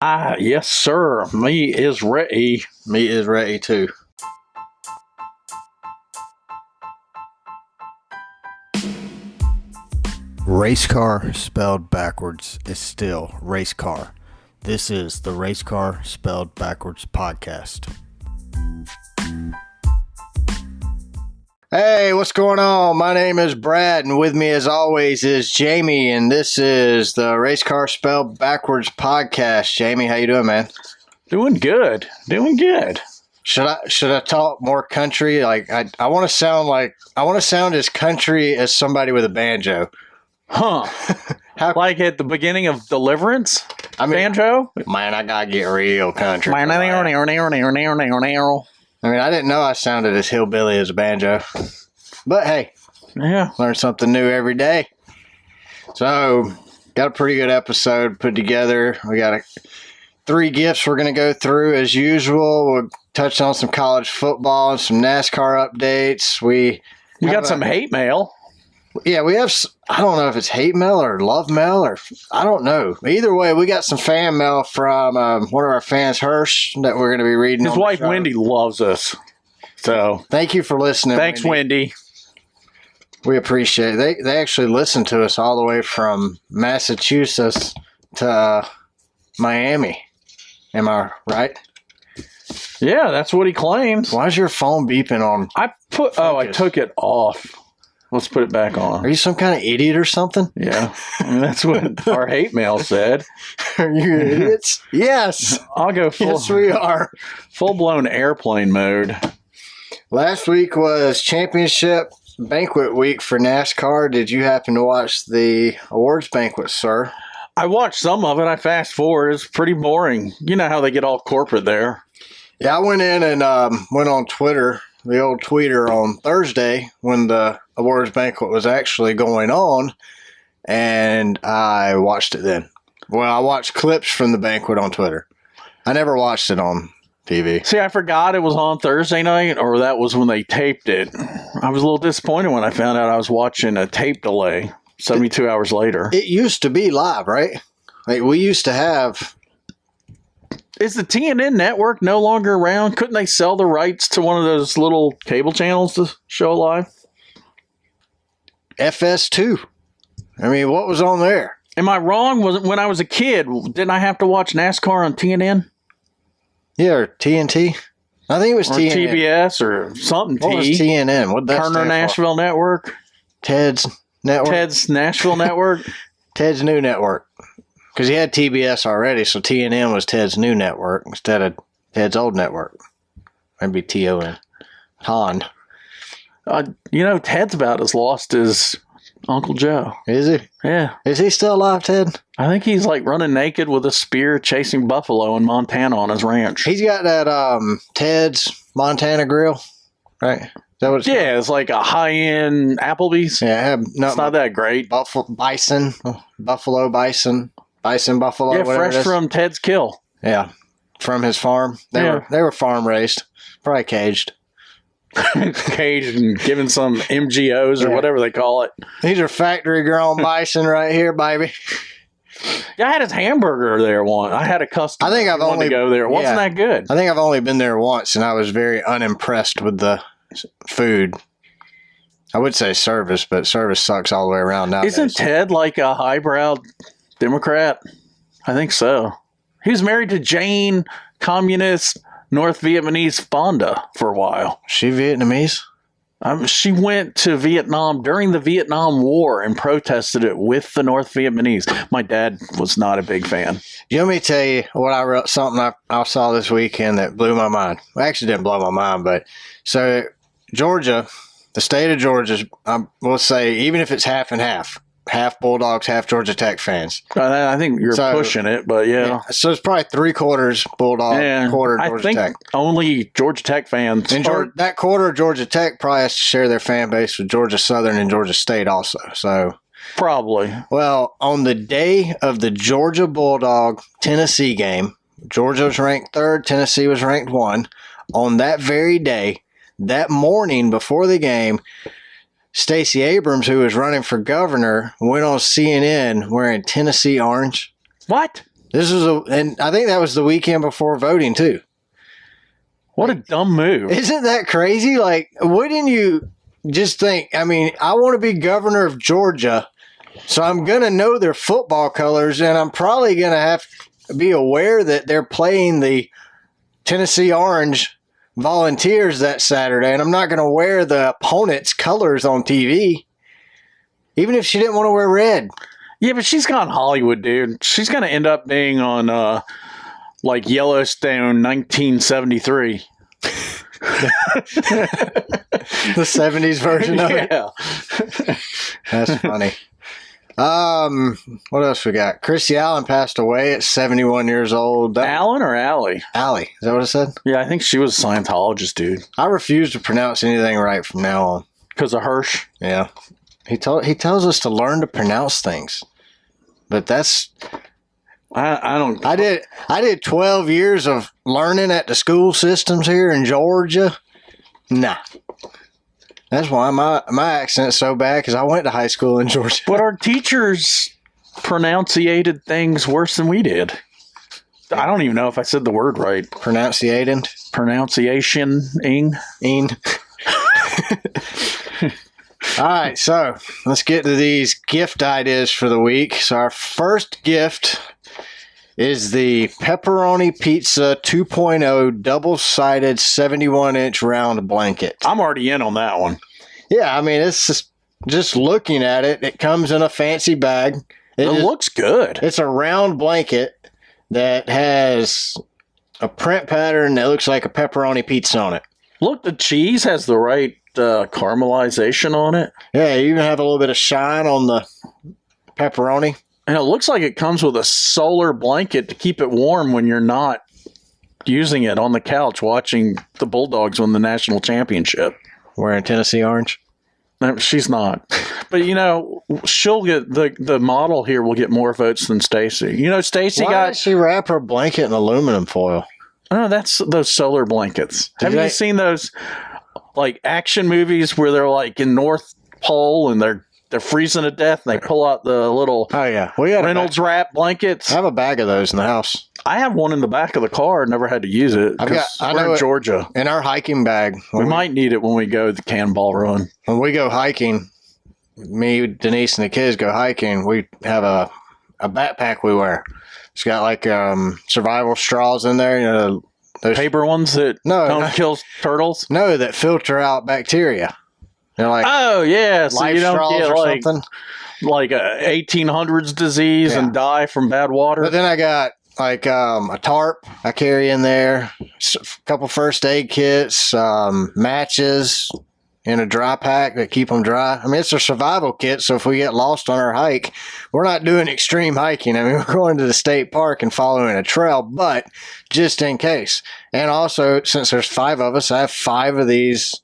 Yes, sir. Me is ready. Me is ready too. Race car spelled backwards is still race car. This is the Race Car Spelled Backwards podcast. Hey, what's going on? My name is Brad, and with me as always is Jamie, and this is the Race Car Spelled Backwards podcast. Jamie, how you doing, man? Doing good. Should I talk more country? Like I want to sound as country as somebody with a banjo. Huh. Like at the beginning of Deliverance? Banjo? Man, I gotta get real country. I I didn't know I sounded as hillbilly as a banjo. But hey, yeah, learn something new every day. So, got a pretty good episode put together. We got three gifts we're going to go through as usual. We'll touch on some college football and some NASCAR updates. We got some hate mail. Yeah, we have, I don't know if it's hate mail or love mail or, I don't know. Either way, we got some fan mail from one of our fans, Hirsch, that we're going to be reading. His wife, Wendy, loves us. So, thank you for listening. Thanks, Wendy. We appreciate it. They actually listen to us all the way from Massachusetts to Miami. Am I right? Yeah, that's what he claims. Why is your phone beeping on? I took it off. Let's put it back on. Are you some kind of idiot or something? Yeah. That's what our hate mail said. Are you idiots? Yes. I'll go Yes, we are. Full-blown airplane mode. Last week was championship banquet week for NASCAR. Did you happen to watch the awards banquet, sir? I watched some of it. I fast forward. It's pretty boring. You know how they get all corporate there. Yeah, I went in and went on Twitter, the old tweeter, on Thursday when the awards banquet was actually going on, and I watched it then. Well, I watched clips from the banquet on Twitter. I never watched it on TV. See, I forgot it was on Thursday night, or that was when they taped it. I was a little disappointed when I found out I was watching a tape delay 72 hours later. It used to be live, right? Like, we used to have... Is the TNN network no longer around? Couldn't they sell the rights to one of those little cable channels to show live? FS2. I mean, what was on there? Am I wrong? Was it when I was a kid? Didn't I have to watch NASCAR on TNN? Yeah, or TNT. I think it was TNN. TBS or something. What was TNN? What that Turner Nashville Network. Ted's Network. Ted's Nashville Network. Ted's new network. Because he had TBS already, so TNN was Ted's new network instead of Ted's old network. Maybe TON. Han. Ted's about as lost as Uncle Joe. Is he? Yeah. Is he still alive, Ted? I think he's like running naked with a spear chasing buffalo in Montana on his ranch. He's got that Ted's Montana grill, right? Is that what it's called? It's like a high-end Applebee's. Yeah, it's not that great. Buffalo bison. Bison buffalo. Yeah, fresh from Ted's kill. Yeah, from his farm. They were farm raised, probably caged. Caged and given some MGOs or whatever they call it. These are factory grown bison right here, baby. Yeah, I had his hamburger there once. I had a customer. I think I've only go there. It wasn't that good. I think I've only been there once, and I was very unimpressed with the food. I would say service, but service sucks all the way around nowadays. Isn't Ted like a highbrow Democrat? I think so. He was married to Jane, communist North Vietnamese Fonda for a while. She Vietnamese? She went to Vietnam during the Vietnam War and protested it with the North Vietnamese. My dad was not a big fan. You want me to tell you what I wrote? Something I saw this weekend that blew my mind. Well, actually didn't blow my mind, but so Georgia, the state of Georgia, we'll say, even if it's half and half Bulldogs, half Georgia Tech fans. I think you're pushing it, but yeah. So it's probably 3/4 Bulldog, quarter Georgia Tech. Only Georgia Tech fans. And that quarter of Georgia Tech probably has to share their fan base with Georgia Southern and Georgia State also. So probably. Well, on the day of the Georgia Bulldog Tennessee game, Georgia was ranked 3rd, Tennessee was ranked 1. On that very day, that morning before the game, Stacey Abrams, who was running for governor, went on CNN wearing Tennessee orange. What? And I think that was the weekend before voting too. What a dumb move. Isn't that crazy? Like, wouldn't you just think, I mean, I want to be governor of Georgia, so I'm going to know their football colors, and I'm probably going to have to be aware that they're playing the Tennessee Orange Volunteers that Saturday, and I'm not going to wear the opponent's colors on TV, even if she didn't want to wear red. Yeah, but she's gone Hollywood, dude. She's going to end up being on, like Yellowstone 1973. The 70s version of it. Yeah. That's funny. What else we got? Chrissy Allen passed away at 71 years old. Allen or Allie? Allie. Is that what it said? Yeah, I think she was a Scientologist, dude. I refuse to pronounce anything right from now on. Because of Hirsch? Yeah. He tells us to learn to pronounce things. But that's... I don't... I did 12 years of learning at the school systems here in Georgia. Nah. That's why my accent's so bad, because I went to high school in Georgia. But our teachers pronunciated things worse than we did. I don't even know if I said the word right. Pronunciating? Pronunciation-ing. All right, so let's get to these gift ideas for the week. So our first gift is the Pepperoni Pizza 2.0 double-sided 71-inch round blanket. I'm already in on that one. Yeah, I mean, it's just looking at it. It comes in a fancy bag. It looks good. It's a round blanket that has a print pattern that looks like a pepperoni pizza on it. Look, the cheese has the right caramelization on it. Yeah, you even have a little bit of shine on the pepperoni. And it looks like it comes with a solar blanket to keep it warm when you're not using it on the couch watching the Bulldogs win the national championship. Wearing Tennessee Orange? No, she's not. But, you know, she'll get the model here will get more votes than Stacy. You know, Stacy Why did she wrap her blanket in aluminum foil? Oh, that's those solar blankets. Have you seen those like action movies where they're like in North Pole and they're freezing to death and they pull out the little Reynolds wrap blankets? I have a bag of those in the house. I have one in the back of the car. Never had to use it. We're in Georgia. In our hiking bag. We might need it when we go to the Cannonball Run. When we go hiking, me, Denise, and the kids go hiking, we have a backpack we wear. It's got like survival straws in there. You know, those paper ones that don't kill turtles? No, that filter out bacteria. They're like, oh, yeah. So you don't get like a 1800s disease and die from bad water. But then I got like a tarp I carry in there, a couple first aid kits, matches in a dry pack that keep them dry. I mean, it's a survival kit, so if we get lost on our hike, we're not doing extreme hiking. I mean, we're going to the state park and following a trail, but just in case. And also, since there's 5 of us, I have 5 of these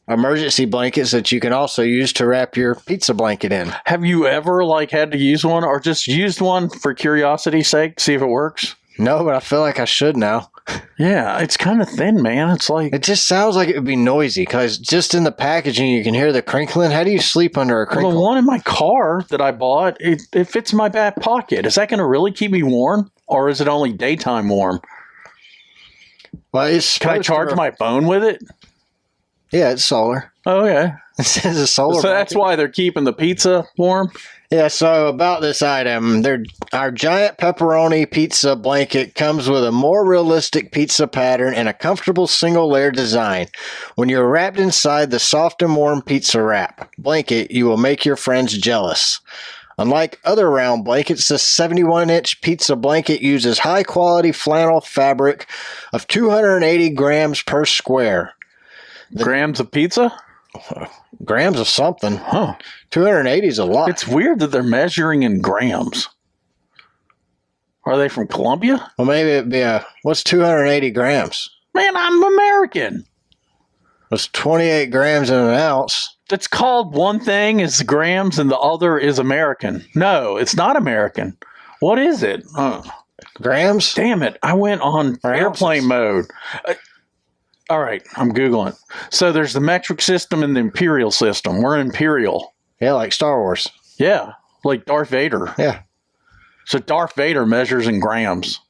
emergency blankets that you can also use to wrap your pizza blanket in. Have you ever had to use one or just used one for curiosity's sake, see if it works? No, but I feel like I should now. Yeah, it's kind of thin, man. It's like... It just sounds like it would be noisy because just in the packaging you can hear the crinkling. How do you sleep under a crinkle? Well, the one in my car that I bought, it fits in my back pocket. Is that going to really keep me warm or is it only daytime warm? Well, can I charge my phone with it? Yeah, it's solar. Oh, yeah. It says a solar. So that's why they're keeping the pizza warm? Yeah, so about this item, our giant pepperoni pizza blanket comes with a more realistic pizza pattern and a comfortable single-layer design. When you're wrapped inside the soft and warm pizza wrap blanket, you will make your friends jealous. Unlike other round blankets, this 71-inch pizza blanket uses high-quality flannel fabric of 280 grams per square. Grams of pizza? Grams of something. Huh. 280 is a lot. It's weird that they're measuring in grams. Are they from Colombia? Well, maybe it'd be what's 280 grams? Man, I'm American. It's 28 grams in an ounce. It's called one thing is grams and the other is American. No, it's not American. What is it? Grams? Damn it. I went on airplane mode. All right, I'm Googling. So there's the metric system and the imperial system. We're imperial. Yeah, like Star Wars. Yeah, like Darth Vader. Yeah. So Darth Vader measures in grams.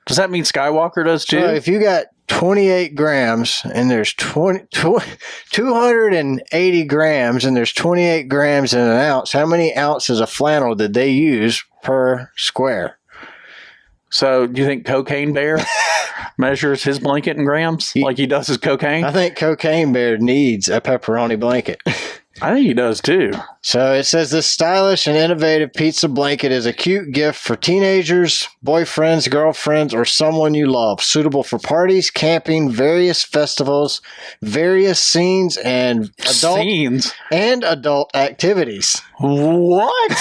Does that mean Skywalker does too? So if you got 28 grams and there's 280 grams and there's 28 grams in an ounce, how many ounces of flannel did they use per square? So do you think Cocaine Bear measures his blanket in grams like he does his cocaine? I think Cocaine Bear needs a pepperoni blanket. I think he does too. So it says this stylish and innovative pizza blanket is a cute gift for teenagers, boyfriends, girlfriends, or someone you love. Suitable for parties, camping, various festivals, various scenes, and adult activities. What?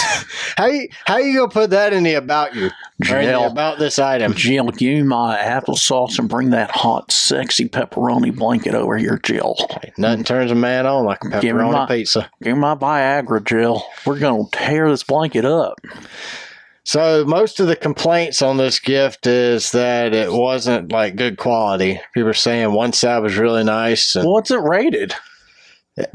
How you gonna put that in the about you? Or in the about this item? Jill, give me my applesauce and bring that hot, sexy pepperoni blanket over here, Jill. Nothing turns a man on like a pepperoni pizza. Give me my Viagra, Jill. We're gonna tear this blanket up. So most of the complaints on this gift is that it wasn't like good quality. People are saying one side was really nice. And what's it rated?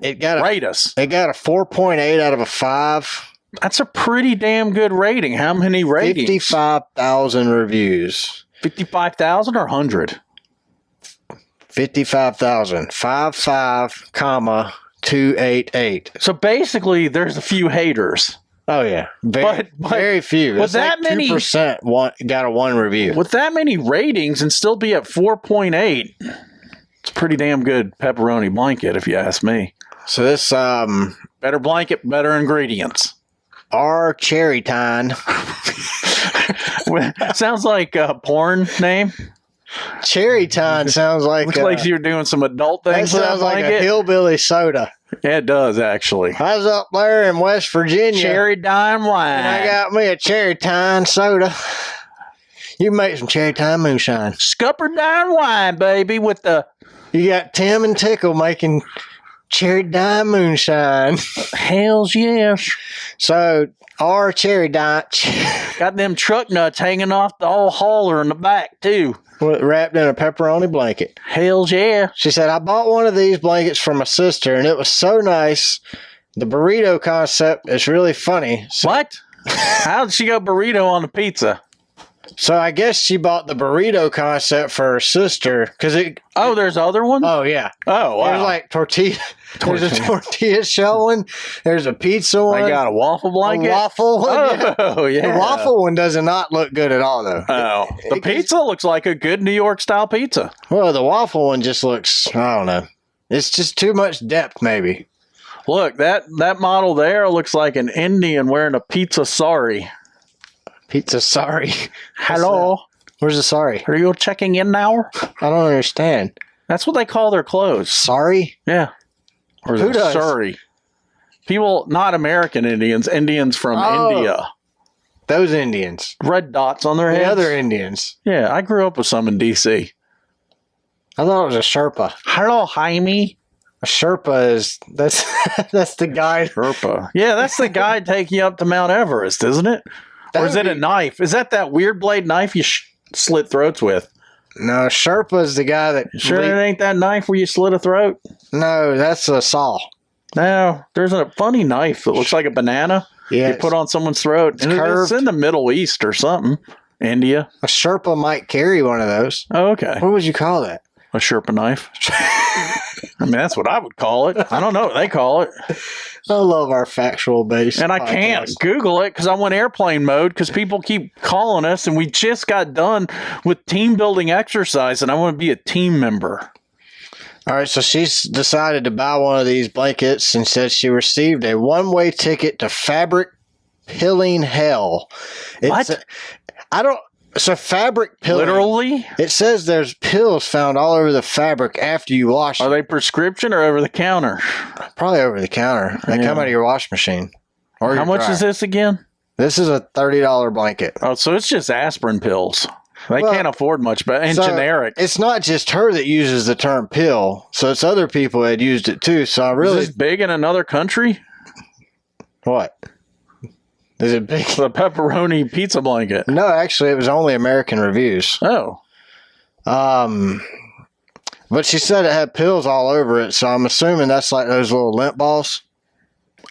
It got Rate us. It got a 4.8 out of a 5. That's a pretty damn good rating. How many ratings? 55,000 reviews. 55,000 or 100? 55,000. 55,288. So basically, there's a few haters. Oh yeah, very few. With that like many 2% got a 1 review. With that many ratings and still be at 4.8, it's a pretty damn good pepperoni blanket, if you ask me. So this better blanket, better ingredients. Our Cherry Time. Sounds like a porn name. Cherry Time sounds like looks like you're doing some adult things. That sounds like a hillbilly soda. Yeah, it does actually. I was up there in West Virginia. Cherry Dime wine. And I got me a Cherry Time soda. You make some Cherry Time moonshine. Scupper Dime wine, baby, with the. You got Tim and Tickle making Cherry Dime moonshine. Hells yes. So our Cherry Dime got them truck nuts hanging off the old hauler in the back too. Wrapped in a pepperoni blanket. Hells yeah. She said, I bought one of these blankets for my sister, and it was so nice. The burrito concept is really funny. So, what? How did she go burrito on the pizza? So I guess she bought the burrito concept for her sister. Oh, there's other ones? Oh, yeah. Oh, wow. There's like tortilla. There's a tortilla shell one. There's a pizza one. I got a waffle blanket. A waffle one. Oh, yeah. The waffle one does not look good at all, though. Oh. The pizza looks like a good New York style pizza. Well, the waffle one just looks, I don't know. It's just too much depth, maybe. Look, that model there looks like an Indian wearing a pizza sari. Pizza sari. Hello. Where's the sari? Are you checking in now? I don't understand. That's what they call their clothes. Sari? Yeah. Or who does? Sari. People, not American Indians, Indians from India. Those Indians. Red dots on their heads. The other Indians. Yeah, I grew up with some in D.C. I thought it was a Sherpa. Hello, Jaime. A Sherpa is, that's the guy. Sherpa. Yeah, that's the guy taking you up to Mount Everest, isn't it? Or is it a knife? Is that weird blade knife you slit throats with? No, Sherpa is the guy that... Sure it ain't that knife where you slit a throat? No, that's a saw. No, there's a funny knife that looks like a banana. Yeah, you put on someone's throat. It's curved. It's in the Middle East or something. India. A Sherpa might carry one of those. Oh, okay. What would you call that? A Sherpa knife. I mean, that's what I would call it. I don't know what they call it. I love our factual base. And I can't Google it because I went airplane mode because people keep calling us and we just got done with team building exercise and I want to be a team member. All right, so she's decided to buy one of these blankets and said she received a one-way ticket to fabric pilling hell. What? So fabric pilling. Literally? It says there's pills found all over the fabric after you wash it. Are they prescription or over the counter? Probably over the counter. They come out of your wash machine. Or how much is this again? This is a $30 blanket. Oh, so it's just aspirin pills. They can't afford much, but and generic. It's not just her that uses the term pill. So it's other people that used it too. So I really... Is this big in another country? What? Is it big? The pepperoni pizza blanket. No, actually, it was only American reviews. Oh. But she said it had pills all over it, so I'm assuming that's like those little lint balls.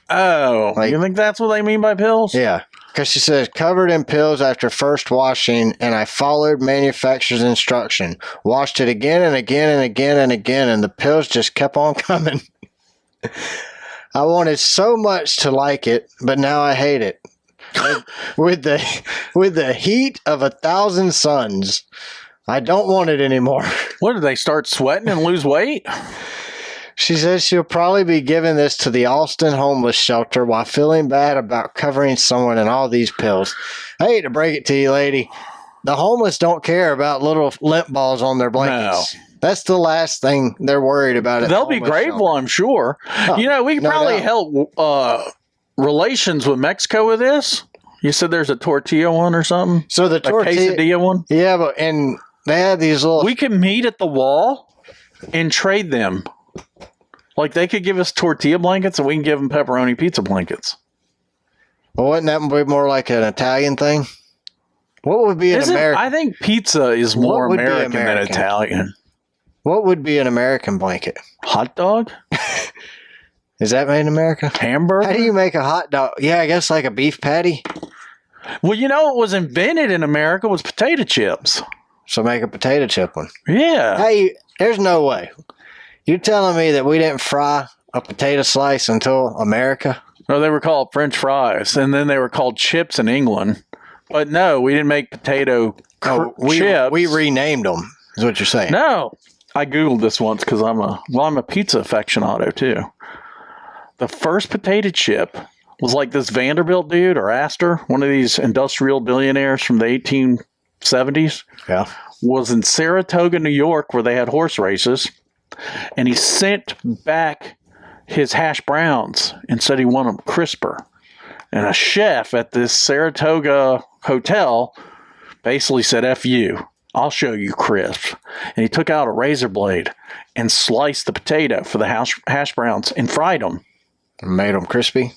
Oh. You think that's what they mean by pills? Yeah. Because she says, covered in pills after first washing, and I followed manufacturer's instruction. Washed it again and again and again and again, and the pills just kept on coming. I wanted so much to like it, but now I hate it. With the heat of 1,000 suns. I don't want it anymore. What, did they start sweating and lose weight? She says she'll probably be giving this to the Austin homeless shelter while feeling bad about covering someone in all these pills. I hate to break it to you, lady. The homeless don't care about little lint balls on their blankets. No. That's the last thing they're worried about. They'll be grateful, I'm sure. Oh, we could probably help relations with Mexico with this. You said there's a tortilla one or something? So the tortilla, quesadilla one? Yeah, and they had these little... We can meet at the wall and trade them. Like, they could give us tortilla blankets and we can give them pepperoni pizza blankets. Well, wouldn't that be more like an Italian thing? What would be an American? I think pizza is more American than Italian. What would be an American blanket? Hot dog? Is that made in America? Hamburger? How do you make a hot dog? Yeah, I guess like a beef patty. Well, what was invented in America was potato chips. So make a potato chip one. Yeah. There's no way. You're telling me that we didn't fry a potato slice until America? No, they were called French fries, and then they were called chips in England. But no, we didn't make potato chips. We renamed them, is what you're saying. No. I Googled this once because I'm a pizza aficionado too. The first potato chip was like this Vanderbilt dude or Astor, one of these industrial billionaires from the 1870s. Yeah. Was in Saratoga, New York, where they had horse races. And he sent back his hash browns and said he wanted them crisper. And a chef at this Saratoga hotel basically said, F you, I'll show you crisp. And he took out a razor blade and sliced the potato for the hash browns and fried them. Made them crispy.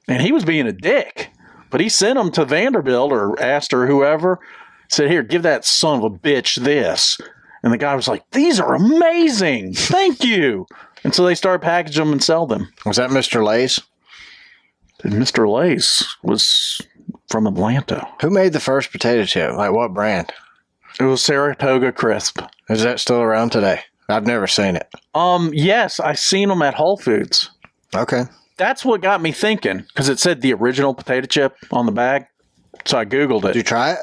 And he was being a dick. But he sent them to Vanderbilt or Astor or whoever. Said, here, give that son of a bitch this. And the guy was like, these are amazing. Thank you. And so they started packaging them and sell them. Was that Mr. Lay's? And Mr. Lay's was from Atlanta. Who made the first potato chip? Like what brand? It was Saratoga Crisp. Is that still around today? I've never seen it. Yes, I seen them at Whole Foods. Okay. That's what got me thinking, because it said the original potato chip on the bag. So I Googled it. Did you try it?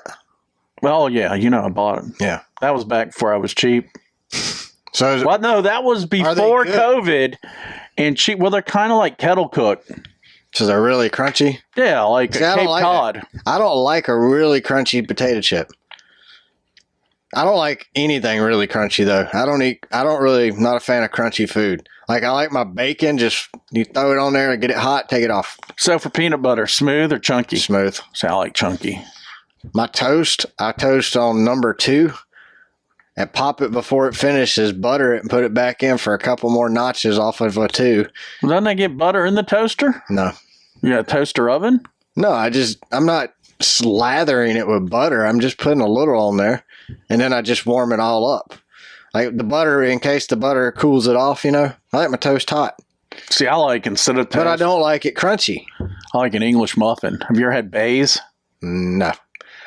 Well, yeah, I bought it. Yeah. That was back before I was cheap. So no, that was before COVID and cheap. Well, they're kind of like kettle cooked. So they're really crunchy? Yeah, like a Cape Cod. I don't like a really crunchy potato chip. I don't like anything really crunchy though. Not a fan of crunchy food. Like I like my bacon, just you throw it on there and get it hot, take it off. So for peanut butter, smooth or chunky? Smooth. So I like chunky. My toast, I toast on number 2 and pop it before it finishes, butter it and put it back in for a couple more notches off of a 2. Well, doesn't they get butter in the toaster? No. You got a toaster oven? No, I'm not slathering it with butter. I'm just putting a little on there and then I just warm it all up. Like the butter, in case the butter cools it off, I like my toast hot. See, I like instead of toast. But I don't like it crunchy. I like an English muffin. Have you ever had Bays? No.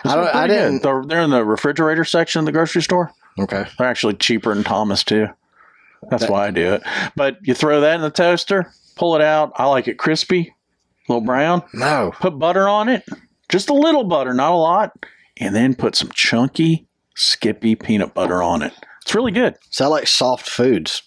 I didn't. They're in the refrigerator section of the grocery store. Okay. They're actually cheaper than Thomas too. That's why I do it. But you throw that in the toaster, pull it out. I like it crispy, a little brown. No. Put butter on it. Just a little butter, not a lot. And then put some chunky, Skippy peanut butter on it. It's really good. So I like soft foods.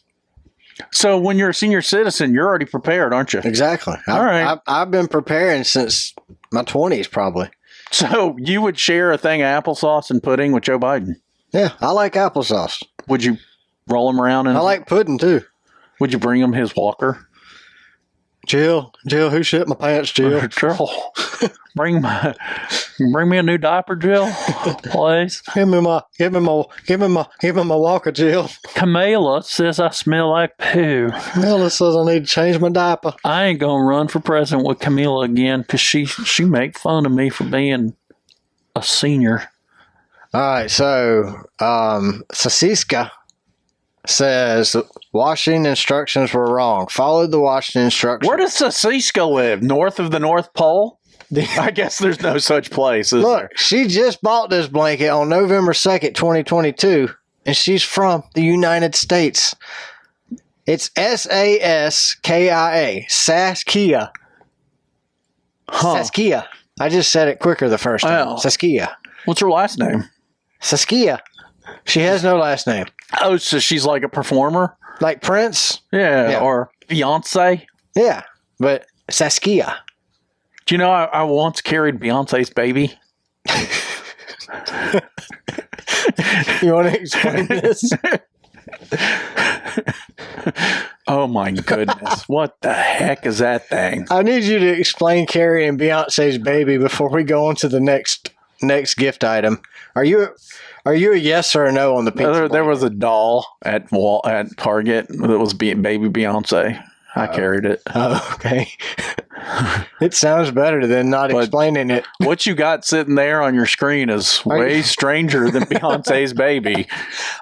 So when you're a senior citizen, you're already prepared, aren't you? Exactly. All right. I've been preparing since my 20s probably. So you would share a thing of applesauce and pudding with Joe Biden? Yeah, I like applesauce. Would you roll him around? I like pudding too. Would you bring him his walker? Jill, who shit my pants, Jill? Jill, bring me a new diaper, Jill, please. Give me my walker, Jill. Camila says I smell like poo. Camila says I need to change my diaper. I ain't gonna run for president with Camila again because she make fun of me for being a senior. All right, so Sasiska says washing instructions were wrong. Followed the washing instructions. Where does Sasiska live? North of the North Pole? I guess there's no such place, is there? She just bought this blanket on November 2nd, 2022, and she's from the United States. It's Saskia. Saskia. Huh. Saskia. I just said it quicker the first time. Oh. Saskia. What's her last name? Saskia. She has no last name. Oh, so she's like a performer? Like Prince? Yeah. Or Beyonce? Yeah, but Saskia. Do you know I once carried Beyonce's baby? You want to explain this? Oh my goodness. What the heck is that thing? I need you to explain carrying Beyonce's baby before we go on to the next gift item. Are you a yes or a no on the pizza? There was a doll at Target that was baby Beyonce. I carried it. Oh, okay. It sounds better than not explaining it. What you got sitting there on your screen is way stranger than Beyonce's baby.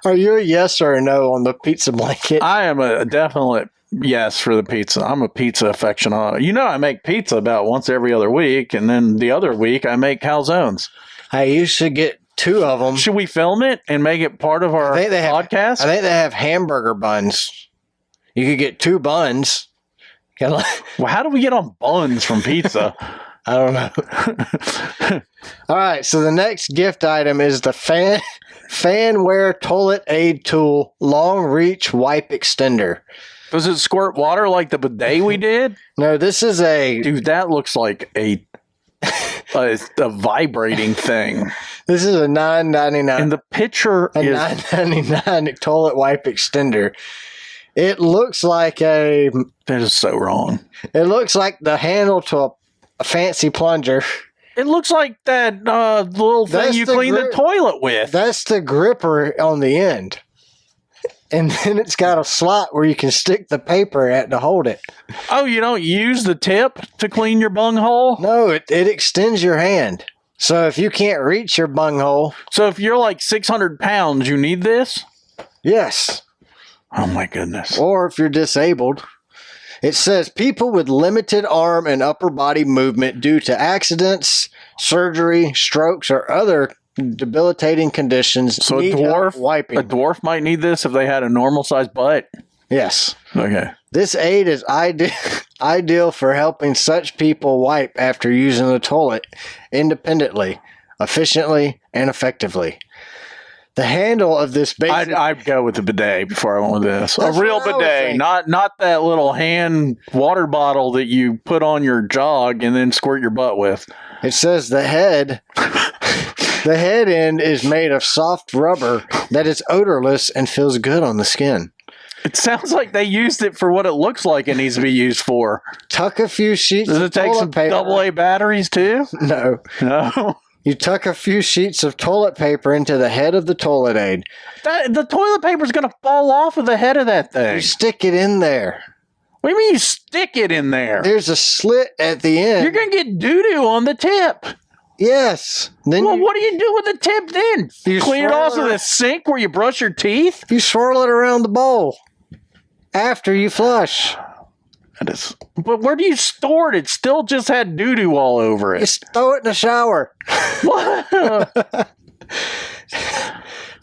Are you a yes or a no on the pizza blanket? I am a definite yes for the pizza. I'm a pizza aficionado. You know, I make pizza about once every other week, and then the other week I make calzones. I used to get 2 of them. Should we film it and make it part of our podcast? I think they have hamburger buns. You could get 2 buns. Well, how do we get on buns from pizza? I don't know. All right, so the next gift item is the Fanware Toilet Aid Tool Long Reach Wipe Extender. Does it squirt water like the bidet we did? No, this is a... Dude, that looks like a vibrating thing. This is a $9.99. And the picture is... $9.99 toilet wipe extender. It looks like a... That is so wrong. It looks like the handle to a fancy plunger. It looks like that little thing you clean the toilet with. That's the gripper on the end. And then it's got a slot where you can stick the paper at to hold it. Oh, you don't use the tip to clean your bunghole? No, it extends your hand. So if you can't reach your bunghole... So if you're like 600 pounds, you need this? Yes. Oh, my goodness. Or if you're disabled. It says people with limited arm and upper body movement due to accidents, surgery, strokes, or other debilitating conditions. So a dwarf might need this if they had a normal sized butt? Yes. Okay. This aid is ideal for helping such people wipe after using the toilet independently, efficiently, and effectively. The handle of this basic... I'd go with the bidet before I went with this. A real bidet, not that little hand water bottle that you put on your jog and then squirt your butt with. It says the head end is made of soft rubber that is odorless and feels good on the skin. It sounds like they used it for what it looks like it needs to be used for. Tuck a few sheets of toilet paper. Does it take some AA batteries too? No. You tuck a few sheets of toilet paper into the head of the toilet aid. The toilet paper is going to fall off of the head of that thing. You stick it in there. What do you mean you stick it in there? There's a slit at the end. You're going to get doo-doo on the tip. Yes. Then what do you do with the tip then? You clean it off with a sink where you brush your teeth? You swirl it around the bowl after you flush. But where do you store it? It still just had doo-doo all over it. Just throw it in the shower. What?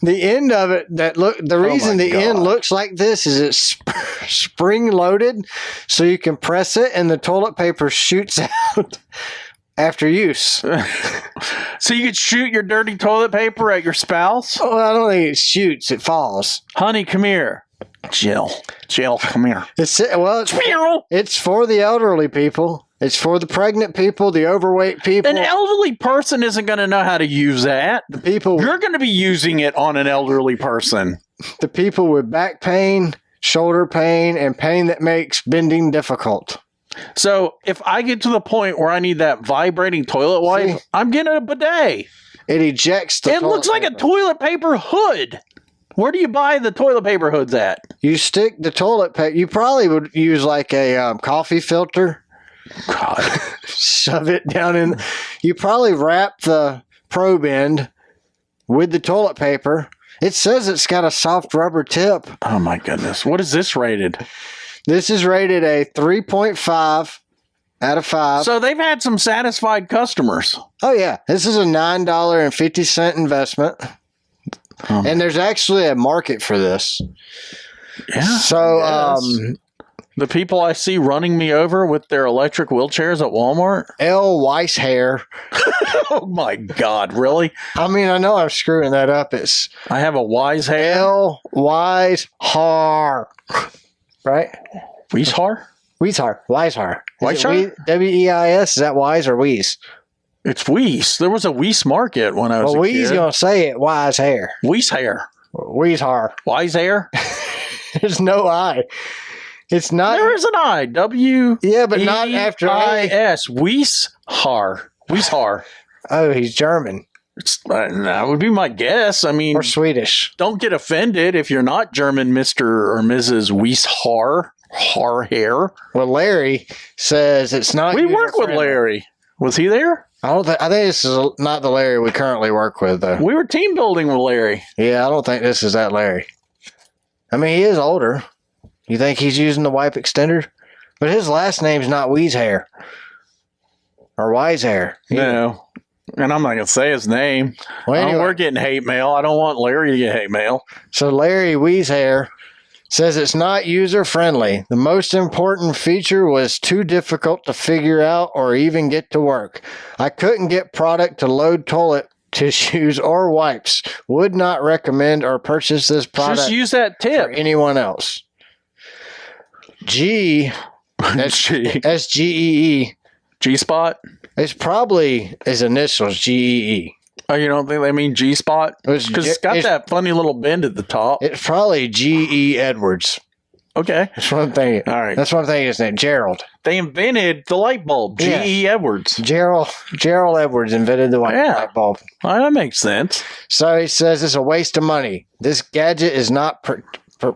The end of it, the reason the end looks like this is it's spring loaded, so you can press it and the toilet paper shoots out after use. So you could shoot your dirty toilet paper at your spouse? Oh, I don't think it shoots, it falls. Honey, come here. Jill, come here. It's for the elderly people. It's for the pregnant people, the overweight people. An elderly person isn't going to know how to use that. You're going to be using it on an elderly person. The people with back pain, shoulder pain, and pain that makes bending difficult. So if I get to the point where I need that vibrating toilet wipe, I'm getting a bidet. It ejects the toilet paper. It looks like a toilet paper hood. Where do you buy the toilet paper hoods at? You stick the toilet paper. You probably would use like a coffee filter. God. Shove it down in. You probably wrap the probe end with the toilet paper. It says it's got a soft rubber tip. Oh my goodness. What is this rated? This is rated a 3.5 out of 5. So they've had some satisfied customers. Oh, yeah. This is a $9.50 investment. And there's actually a market for this. Yeah. So, the people I see running me over with their electric wheelchairs at Walmart. L. Weishaar. Oh, my God. Really? I mean, I know I'm screwing that up. I have a wise hair. L. Weishaar. Right? Weishar? Weishar. Weishar. Weishar? W-E-I-S. Is that Wise or Wees? It's Weiss. There was a Weiss market when I was a kid. Well, Wees going to say it. Wise hair. Weiss hair. Weishar. Wise hair? There's no I. It's not. There is an I. W. Yeah, but not after I-S. Weishar. Weishar. Oh, he's German. That would be my guess. I mean, or Swedish. Don't get offended if you're not German, Mr. or Mrs. Weishar. Hair. Well, Larry says it's not. We work with Larry. Was he there? I think this is not the Larry we currently work with, though. We were team building with Larry. Yeah, I don't think this is that Larry. I mean, he is older. You think he's using the wipe extender? But his last name's not Weishaar. Or Wisehair. No. And I'm not going to say his name. Well, anyway. We're getting hate mail. I don't want Larry to get hate mail. So Larry Weishaar says it's not user-friendly. The most important feature was too difficult to figure out or even get to work. I couldn't get product to load toilet tissues or wipes. Would not recommend or purchase this product. Just use that tip. For anyone else. G. S-G-E-E. G-spot? It's probably his initials, G-E-E. Oh, you don't think they mean G-spot? Because it's got that funny little bend at the top. It's probably G.E. Edwards. Okay. That's what I'm thinking. All right. That's what I'm thinking his name. Gerald. They invented the light bulb. G.E. Edwards. Gerald Edwards invented the light bulb. Well, that makes sense. So he says it's a waste of money. This gadget is not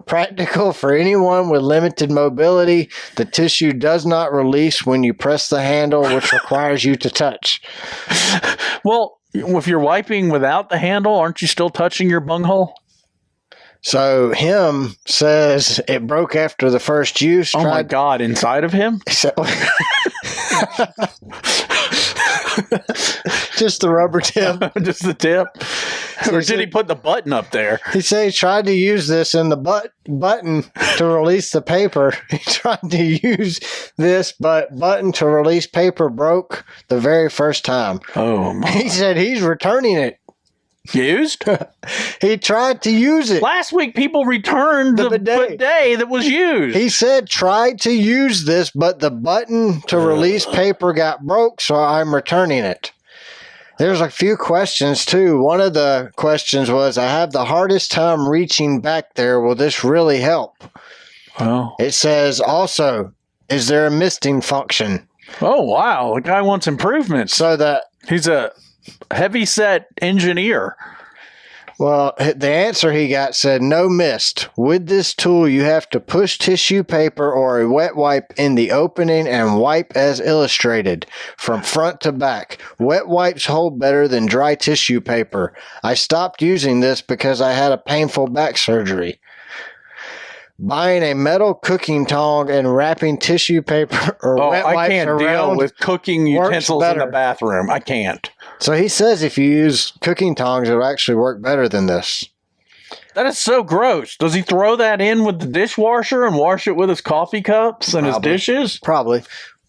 practical for anyone with limited mobility. The tissue does not release when you press the handle, which requires you to touch. Well, if you're wiping without the handle, aren't you still touching your bunghole? So him says it broke after the first use. Oh my God, inside of him? So, just the rubber tip. Just the tip? Or did he put the button up there? He said he tried to use this in the button to release the paper. He tried to use this button to release paper broke the very first time. Oh my. He said he's returning it. Used? He tried to use it. Last week, people returned the bidet that was used. He said, tried to use this, but the button to release paper got broke, so I'm returning it. There's a few questions, too. One of the questions was, I have the hardest time reaching back there. Will this really help? Well, it says, also, is there a misting function? Oh, wow. The guy wants improvements. So that he's a heavy-set engineer. Well, the answer he got said, no mist. With this tool, you have to push tissue paper or a wet wipe in the opening and wipe as illustrated, from front to back. Wet wipes hold better than dry tissue paper. I stopped using this because I had a painful back surgery. Buying a metal cooking tong and wrapping tissue paper or wet wipes I can't deal with cooking utensils in the bathroom. I can't. So he says if you use cooking tongs, it'll actually work better than this. That is so gross. Does he throw that in with the dishwasher and wash it with his coffee cups and his dishes? Probably.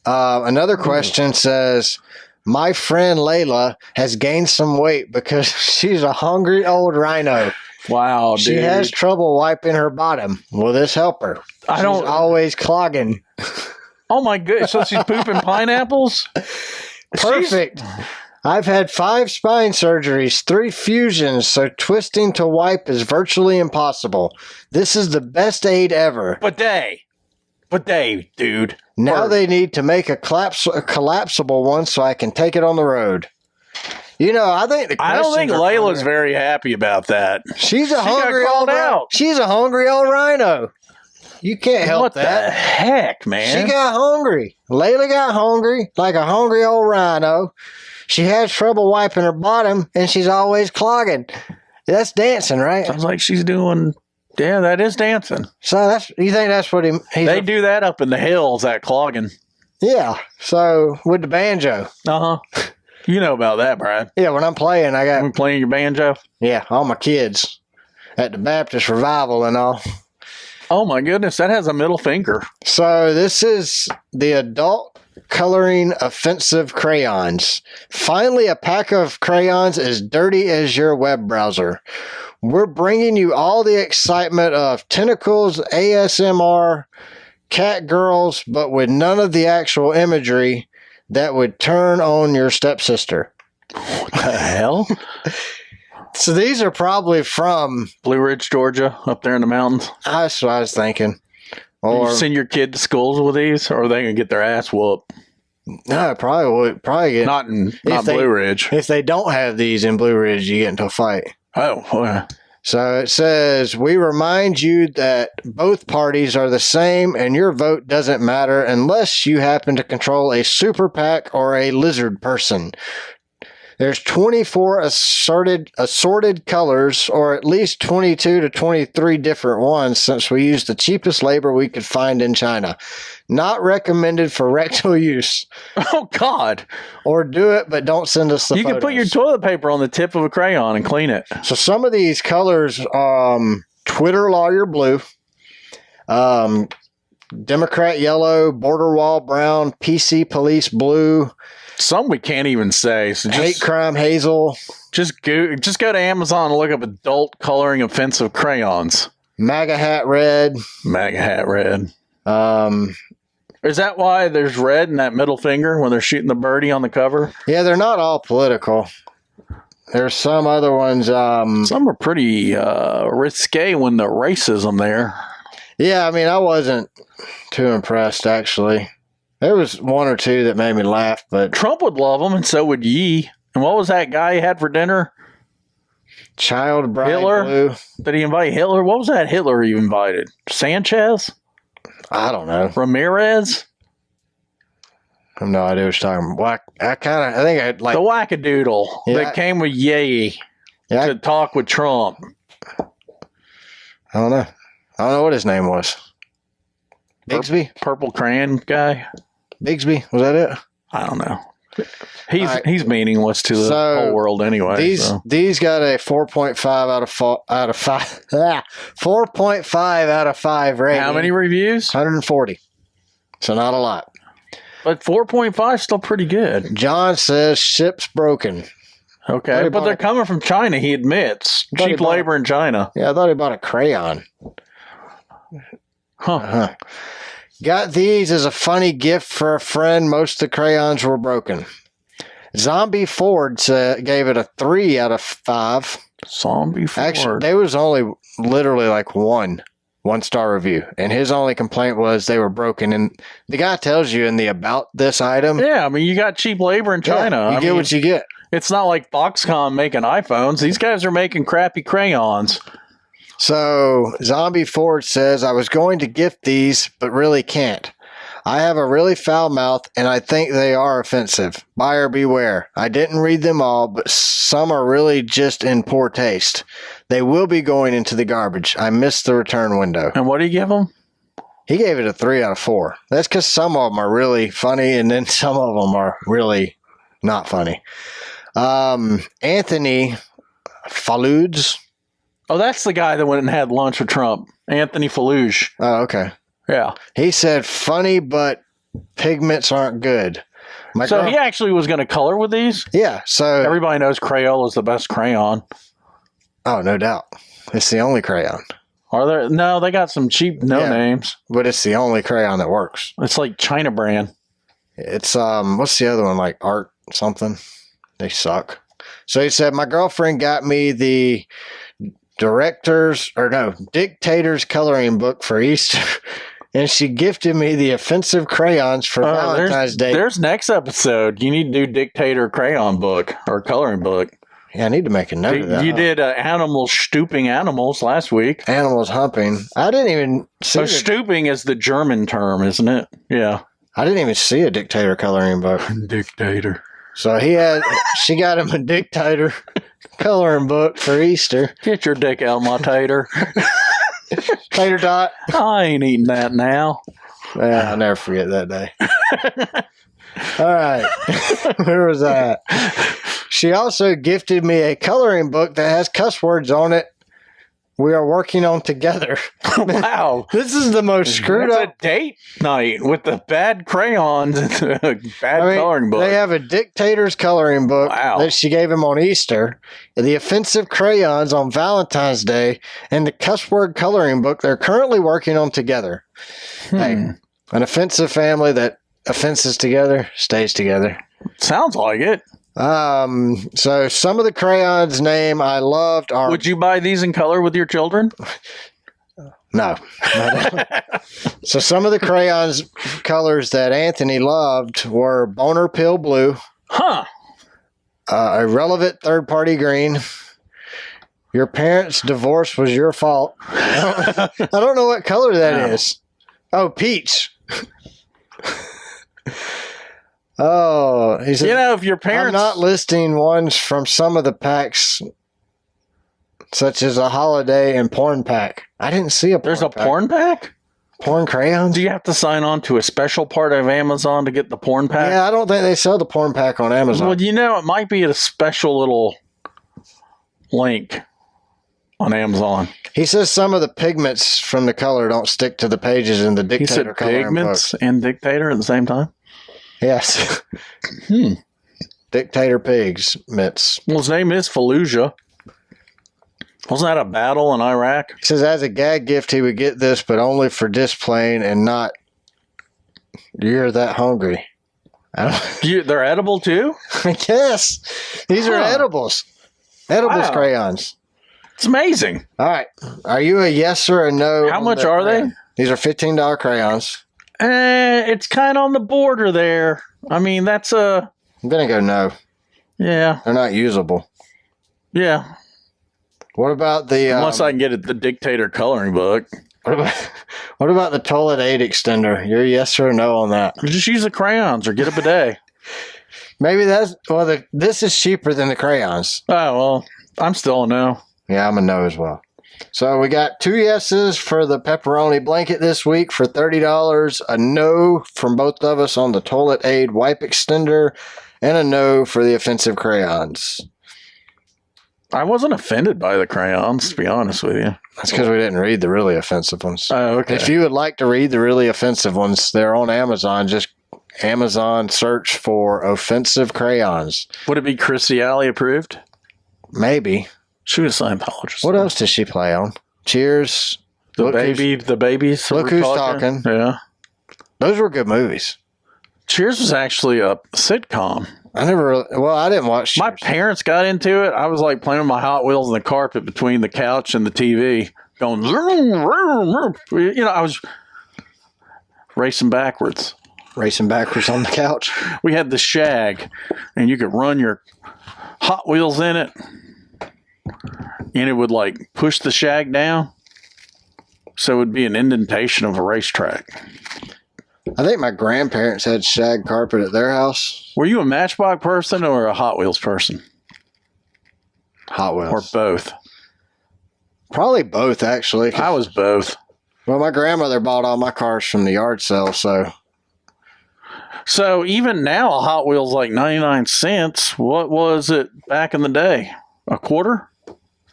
Another question says, my friend Layla has gained some weight because she's a hungry old rhino. Wow, dude. She has trouble wiping her bottom. Will this help her? She's always clogging. Oh my goodness. So she's pooping pineapples? Perfect. I've had 5 spine surgeries, 3 fusions, so twisting to wipe is virtually impossible. This is the best aid ever. Bidet, dude. Now they need to make a collapsible one so I can take it on the road. You know, I don't think Layla's very happy about that. She's a hungry old rhino. You can't help that. What the heck, man? She got hungry. Layla got hungry like a hungry old rhino. She has trouble wiping her bottom, and she's always clogging. That's dancing, right? Sounds like she's doing... Yeah, that is dancing. So you think that's what he... They do that up in the hills, that clogging. Yeah. So with the banjo. Uh huh. You know about that, Brad. Yeah, when I'm playing, I'm playing your banjo. Yeah, all my kids at the Baptist revival and all. Oh my goodness, that has a middle finger. So this is the adult coloring offensive crayons. Finally, a pack of crayons as dirty as your web browser. We're bringing you all the excitement of tentacles, ASMR, cat girls, but with none of the actual imagery that would turn on your stepsister. What the hell? So these are probably from Blue Ridge, Georgia, up there in the mountains. That's what I was thinking. Or you send your kid to schools with these, or are they gonna get their ass whooped? No, probably would. Probably get not Blue Ridge. If they don't have these in Blue Ridge, you get into a fight. Oh, well. So it says, we remind you that both parties are the same and your vote doesn't matter unless you happen to control a super PAC or a lizard person. There's 24 assorted colors, or at least 22 to 23 different ones, since we used the cheapest labor we could find in China. Not recommended for rectal use. Oh, God. Or do it, but don't send us the photos. You can put your toilet paper on the tip of a crayon and clean it. So some of these colors, Twitter lawyer blue, Democrat yellow, border wall brown, PC police blue. Some we can't even say. So hate crime hazel. Just go to Amazon and look up adult coloring offensive crayons. MAGA hat red. MAGA hat red. Is that why there's red in that middle finger when they're shooting the birdie on the cover? Yeah, they're not all political. There's some other ones. Some are pretty risque when the racism there. Yeah, I mean, I wasn't too impressed, actually. There was one or two that made me laugh, but Trump would love them, and so would Yee. And what was that guy he had for dinner? Child bride Hitler? blue. Did he invite Hitler? What was that Hitler he invited? Sanchez? I don't know. Ramirez? I have no idea what you're talking about. I think I like the wackadoodle that came with Ye to talk with Trump. I don't know. I don't know what his name was. Bigsby? Purple crayon guy? Bigsby? Was that it? I don't know. He's meaningless to the whole world anyway. These got a 4.5 out of 5. 4.5 out of 5 rating. How many reviews? 140. So not a lot. But 4.5 is still pretty good. John says ship's broken. Okay, but they're coming from China, he admits. Cheap labor in China. Yeah, I thought he bought a crayon. Huh. Got these as a funny gift for a friend. Most of the crayons were broken. Zombie Ford gave it a 3 out of 5. Zombie Ford. Actually, there was only literally like one star review, and his only complaint was they were broken. And the guy tells you in the about this item. Yeah, I mean, you got cheap labor in China. You get what you get. It's not like Foxconn making iPhones. These guys are making crappy crayons. So Zombie Ford says, I was going to gift these, but really can't. I have a really foul mouth, and I think they are offensive. Buyer beware. I didn't read them all, but some are really just in poor taste. They will be going into the garbage. I missed the return window. And what do you give them? He gave it a 3 out of 4. That's because some of them are really funny, and then some of them are really not funny. Anthony Faludes. Oh, that's the guy that went and had lunch with Trump. Anthony Faluge. Oh, okay. Yeah. He said, funny, but pigments aren't good. He actually was going to color with these? Yeah. So everybody knows Crayola is the best crayon. Oh, no doubt. It's the only crayon. Are there? No, they got some cheap names. But it's the only crayon that works. It's like China brand. It's, what's the other one? Like Art something? They suck. So he said, my girlfriend got me the Dictator's coloring book for Easter, and she gifted me the offensive crayons for Valentine's Day. There's next episode. You need to do Dictator crayon book or coloring book. Yeah, I need to make a note of that. You did animals stooping animals last week. Animals humping. I didn't even see So stooping is the German term, isn't it? Yeah. I didn't even see a Dictator coloring book. Dictator. So she got him a Dictator coloring book for Easter. Get your dick out, my tater. Tater tot. I ain't eating that now. Yeah, I'll never forget that day. All right. Where was that? She also gifted me a coloring book that has cuss words on it. We are working on together. Wow. This is the most screwed up. A date night with the bad crayons and the bad coloring book. They have a dictator's coloring book that she gave him on Easter, the offensive crayons on Valentine's Day, and the cuss word coloring book they're currently working on together. Hey, an offensive family that offenses together stays together. Sounds like it. So some of the crayons name I loved are... Would you buy these in color with your children? No. So some of the crayons colors that Anthony loved were Boner Pill Blue. Huh. Irrelevant Third Party Green. Your parents' divorce was your fault. I don't know what color that is. Oh, peach. Oh, he said, if your parents... I'm not listing ones from some of the packs, such as a holiday and porn pack. I didn't see a porn pack. There's a porn pack? Porn crayons? Do you have to sign on to a special part of Amazon to get the porn pack? Yeah, I don't think they sell the porn pack on Amazon. Well, it might be a special little link on Amazon. He says some of the pigments from the color don't stick to the pages in the Dictator coloring pigments book. and Dictator at the same time? Yes. Dictator pigs mitts. Well, his name is Fallujah. Wasn't that a battle in Iraq? He says as a gag gift he would get this, but only for displaying and not you're that hungry. They're edible too? I guess. These are edibles. Edibles crayons. It's amazing. All right. Are you a yes or a no? How much are they? These are $15 crayons. It's kind of on the border there. I mean, I'm going to go no. Yeah. They're not usable. Yeah. What about the... Unless I can get the Dictator coloring book. What about the toilet aid extender? You're a yes or a no on that? Just use the crayons or get a bidet. Maybe this is cheaper than the crayons. Oh, well, I'm still a no. Yeah, I'm a no as well. So we got 2 yeses for the pepperoni blanket this week for $30, a no from both of us on the toilet aid wipe extender, and a no for the offensive crayons. I wasn't offended by the crayons, to be honest with you. That's because we didn't read the really offensive ones. Oh, okay. If you would like to read the really offensive ones, they're on Amazon. Just Amazon search for offensive crayons. Would it be Christy Alley approved? Maybe. She was a Scientologist. What else does she play on? Cheers. The babies. Look who's talking. Yeah. Those were good movies. Cheers was actually a sitcom. I didn't watch Cheers. My parents got into it. I was like playing with my Hot Wheels on the carpet between the couch and the TV, going, I was racing backwards. Racing backwards on the couch. We had the shag, and you could run your Hot Wheels in it. And it would like push the shag down, so it would be an indentation of a racetrack. I think my grandparents had shag carpet at their house. Were you a Matchbox person or a Hot Wheels person? Hot Wheels. Or both? Probably both, actually. I was both. Well, my grandmother bought all my cars from the yard sale, so... So even now, a Hot Wheels like 99 cents. What was it back in the day? A quarter?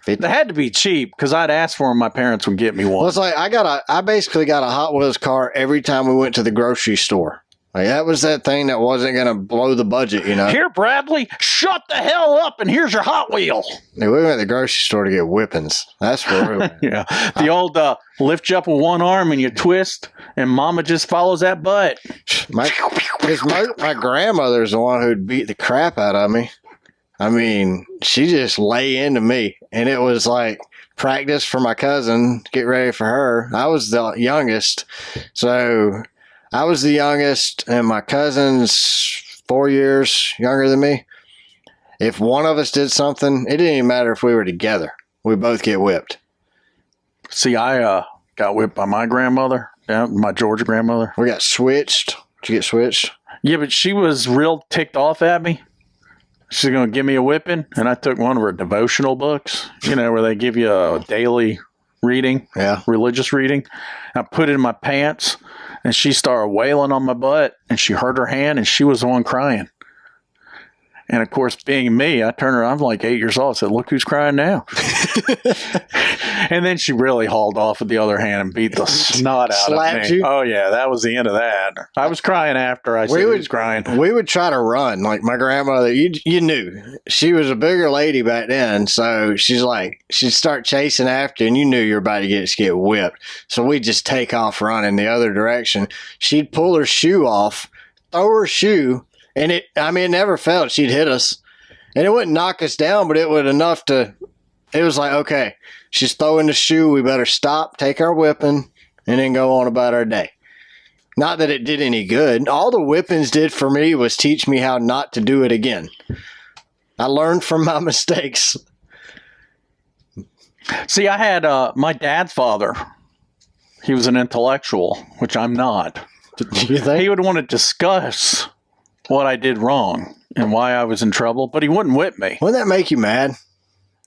They had to be cheap because I'd ask for them. My parents would get me one. Well, it's like I basically got a Hot Wheels car every time we went to the grocery store. Like that was that thing that wasn't going to blow the budget, you know. Here, Bradley, shut the hell up and here's your Hot Wheel. Yeah, we went to the grocery store to get whippings. That's where we went. Yeah. The old lift you up with one arm and you twist and mama just follows that butt. My grandmother's the one who'd beat the crap out of me. I mean, she just lay into me, and it was like practice for my cousin, get ready for her. I was the youngest, so I was the youngest, and my cousin's 4 years younger than me. If one of us did something, it didn't even matter if we were together. We both get whipped. See, I got whipped by my grandmother, my Georgia grandmother. We got switched. Did you get switched? Yeah, but she was real ticked off at me. She's going to give me a whipping, and I took one of her devotional books, where they give you a daily reading, religious reading. I put it in my pants, and she started wailing on my butt, and she hurt her hand, and she was the one crying. And, of course, being me, I turned around, I'm like 8 years old. I said, look who's crying now. And then she really hauled off with the other hand and beat the snot out of me. You? Oh, yeah, that was the end of that. I was crying after I said he was crying. We would try to run. Like my grandmother, you knew. She was a bigger lady back then. So she's like, she'd start chasing after you, and you knew you were about to get whipped. So we'd just take off running the other direction. She'd pull her shoe off, throw her shoe, and it never felt. She'd hit us. And it wouldn't knock us down, but it would enough to, it was like, okay, she's throwing the shoe. We better stop, take our whipping, and then go on about our day. Not that it did any good. All the whippings did for me was teach me how not to do it again. I learned from my mistakes. See, I had my dad's father. He was an intellectual, which I'm not. You think? He would want to discuss what I did wrong and why I was in trouble, but he wouldn't whip me. Wouldn't that make you mad?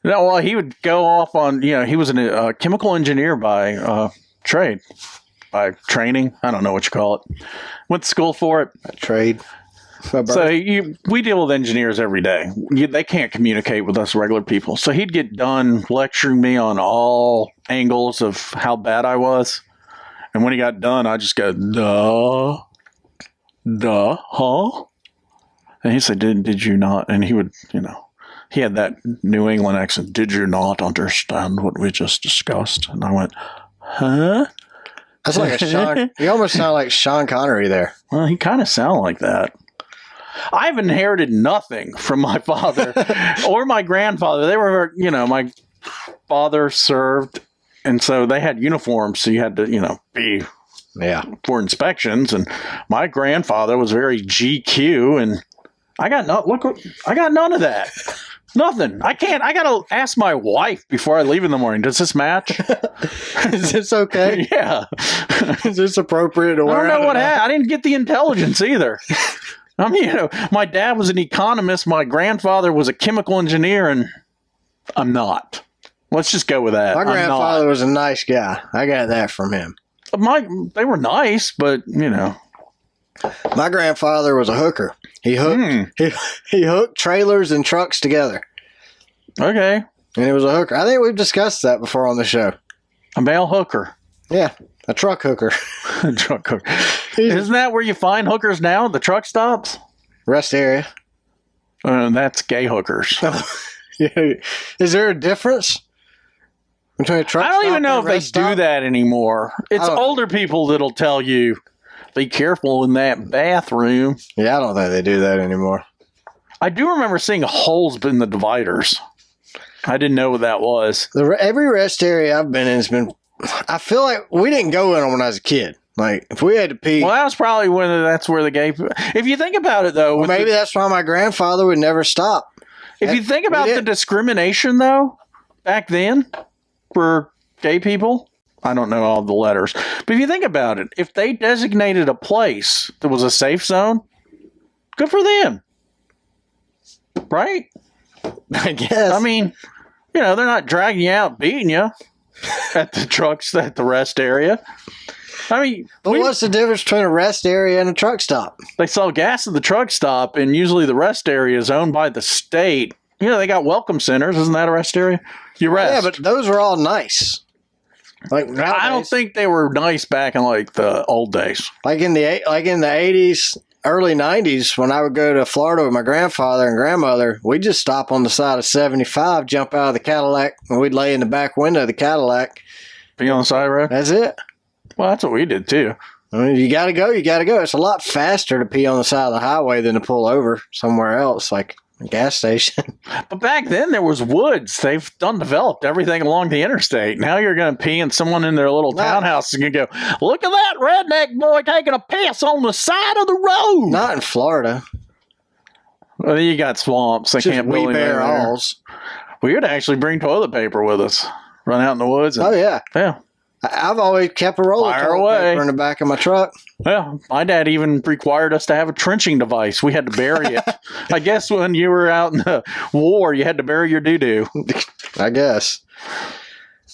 No, well, he would go off on, he was a chemical engineer by trade, by training. I don't know what you call it. Went to school for it. A trade. So we deal with engineers every day. They can't communicate with us regular people. So he'd get done lecturing me on all angles of how bad I was. And when he got done, I just go, huh? And he said, did you not? And he would, he had that New England accent. Did you not understand what we just discussed? And I went, huh? That's like a Sean. You almost sound like Sean Connery there. Well, he kind of sounded like that. I've inherited nothing from my father or my grandfather. They were, my father served, and so they had uniforms, so you had to, be for inspections. And my grandfather was very GQ, and I got none of that. Nothing. I got to ask my wife before I leave in the morning. Does this match? Is this okay? Yeah. Is this appropriate to wear? I don't know what happened. I didn't get the intelligence either. My dad was an economist. My grandfather was a chemical engineer, and I'm not. Let's just go with that. My grandfather was a nice guy. I got that from him. They were nice, but, My grandfather was a hooker. He hooked trailers and trucks together. Okay. And he was a hooker. I think we've discussed that before on the show. A male hooker. Yeah, a truck hooker. A truck hooker. Isn't that where you find hookers now? The truck stops? Rest area. That's gay hookers. Is there a difference between a truck stop? I don't even know if they do that anymore. It's older people that'll tell you, be careful in that bathroom. Yeah, I don't think they do that anymore. I do remember seeing holes in the dividers. I didn't know what that was. Every rest area I've been in has been... I feel like we didn't go in them when I was a kid. Like, if we had to pee... Well, that was probably that's where the gay... If you think about it, though... Well, maybe that's why my grandfather would never stop. If you think about the discrimination, though, back then, for gay people... I don't know all the letters. But if you think about it, if they designated a place that was a safe zone, good for them. Right? I guess. I mean, they're not dragging you out, beating you at the trucks, at the rest area. I mean... But what's the difference between a rest area and a truck stop? They sell gas at the truck stop, and usually the rest area is owned by the state. They got welcome centers. Isn't that a rest area? You rest. Yeah, but those are all nice. Like nowadays, I don't think they were nice back in the old days. Like in the 80s, early 90s, when I would go to Florida with my grandfather and grandmother, we'd just stop on the side of 75, jump out of the Cadillac, and we'd lay in the back window of the Cadillac. Be on the side road? That's it. Well, that's what we did too. I mean, you got to go. It's a lot faster to pee on the side of the highway than to pull over somewhere else, like a gas station. But back then there was woods. They've developed everything along the interstate. Now you're going to pee and someone in their little townhouse is going to go, look at that redneck boy taking a piss on the side of the road. Not in Florida. Well, you got swamps. They can't build anything there. We would actually bring toilet paper with us. Run out in the woods. Oh, yeah. Yeah. I've always kept a roll of toilet paper in the back of my truck. Well, my dad even required us to have a trenching device. We had to bury it. I guess when you were out in the war, you had to bury your doo-doo. I guess.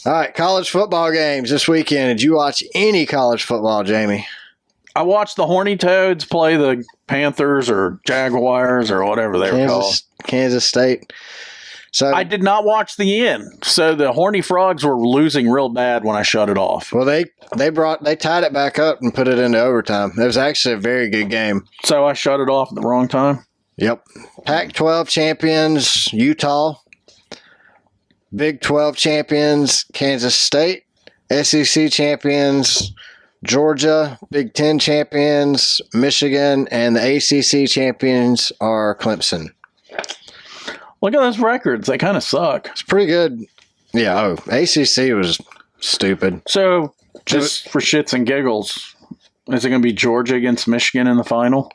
All right, college football games this weekend. Did you watch any college football, Jamie? I watched the Horny Toads play the Panthers or Jaguars or whatever they were called. Kansas State. So I did not watch the end. So the Horny Frogs were losing real bad when I shut it off. Well, they tied it back up and put it into overtime. It was actually a very good game. So I shut it off at the wrong time? Yep. Pac-12 champions, Utah. Big 12 champions, Kansas State. SEC champions, Georgia. Big 10 champions, Michigan. And the ACC champions are Clemson. Look at those records. They kind of suck. It's pretty good. Yeah, ACC was stupid. So, just for shits and giggles, is it going to be Georgia against Michigan in the final?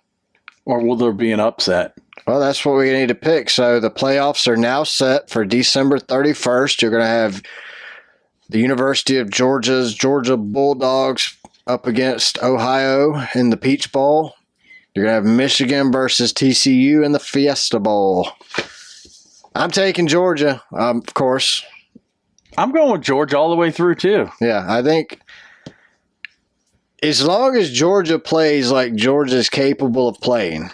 Or will there be an upset? Well, that's what we need to pick. So the playoffs are now set for December 31st. You're going to have the University of Georgia's Georgia Bulldogs up against Ohio in the Peach Bowl. You're going to have Michigan versus TCU in the Fiesta Bowl. I'm taking Georgia, of course. I'm going with Georgia all the way through, too. Yeah, I think as long as Georgia plays like Georgia's capable of playing,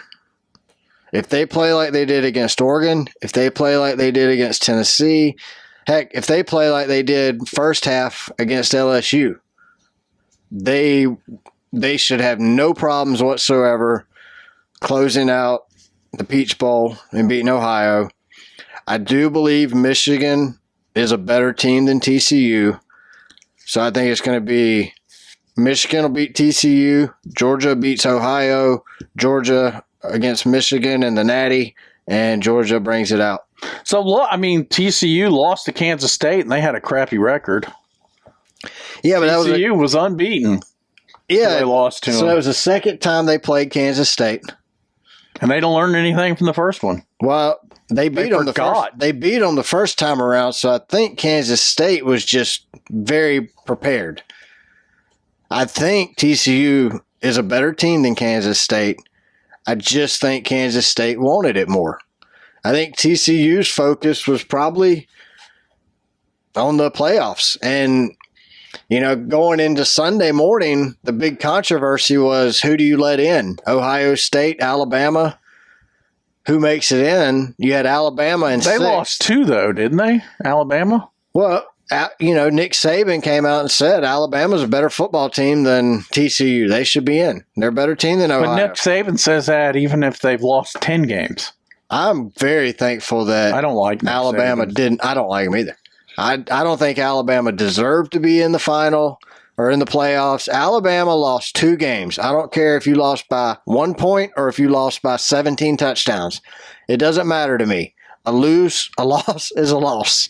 if they play like they did against Oregon, if they play like they did against Tennessee, heck, if they play like they did first half against LSU, they should have no problems whatsoever closing out the Peach Bowl and beating Ohio. I do believe Michigan is a better team than TCU, so I think it's going to be Michigan will beat TCU, Georgia beats Ohio, Georgia against Michigan in the Natty, and Georgia brings it out. So, TCU lost to Kansas State, and they had a crappy record. Yeah, but TCU was unbeaten. Yeah, they lost to them. So that was the second time they played Kansas State. And they don't learn anything from the first one. Well, they beat them the first time around, so I think Kansas State was just very prepared. I think TCU is a better team than Kansas State. I just think Kansas State wanted it more. I think TCU's focus was probably on the playoffs. And, going into Sunday morning, the big controversy was, who do you let in? Ohio State, Alabama? Who makes it in? You had Alabama and They lost 2, though, didn't they? Alabama? Well, Nick Saban came out and said Alabama's a better football team than TCU. They should be in. They're a better team than Ohio. But Nick Saban says that even if they've lost 10 games. I'm very thankful that I don't like Nick Alabama Saban. didn't. I don't like him either. I don't think Alabama deserved to be in the final or in the playoffs. Alabama lost 2 games. I don't care if you lost by 1 point or if you lost by 17 touchdowns. It doesn't matter to me. A loss is a loss.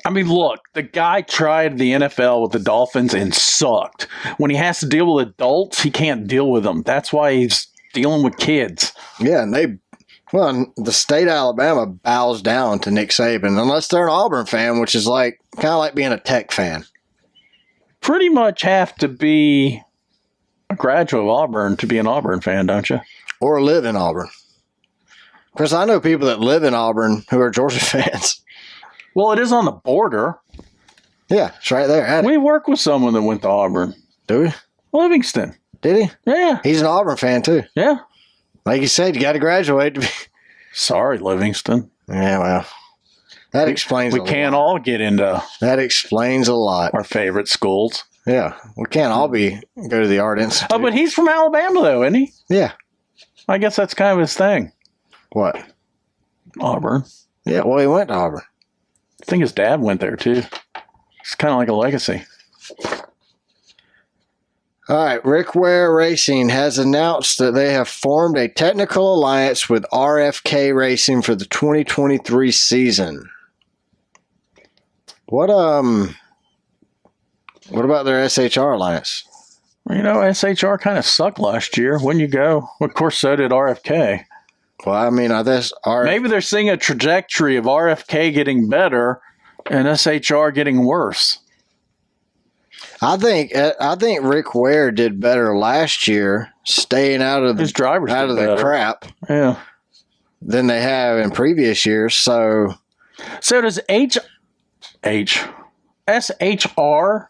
Look, the guy tried the NFL with the Dolphins and sucked. When he has to deal with adults, he can't deal with them. That's why he's dealing with kids. Yeah, and the state of Alabama bows down to Nick Saban, unless they're an Auburn fan, which is kind of like being a Tech fan. Pretty much have to be a graduate of Auburn to be an Auburn fan, don't you? Or live in Auburn. Because I know people that live in Auburn who are Georgia fans. Well, it is on the border. Yeah, it's right there. We work with someone that went to Auburn. Do we? Livingston. Did he? Yeah. He's an Auburn fan, too. Yeah. Like you said, you got to graduate. Sorry, Livingston. Yeah, well, that explains a lot. We can't all get into that explains a lot. Our favorite schools. Yeah, we can't all go to the Art Institute. Oh, but he's from Alabama, though, isn't he? Yeah. I guess that's kind of his thing. What? Auburn. Yeah, well, he went to Auburn. I think his dad went there, too. It's kind of like a legacy. All right, Rick Ware Racing has announced that they have formed a technical alliance with RFK Racing for the 2023 season. What about their SHR alliance? Well, SHR kind of sucked last year. When you go, of course, so did RFK. Well, I guess maybe they're seeing a trajectory of RFK getting better and SHR getting worse. I think Rick Ware did better last year, staying out of his drivers out of the crap. Yeah, than they have in previous years. So does SHR SHR,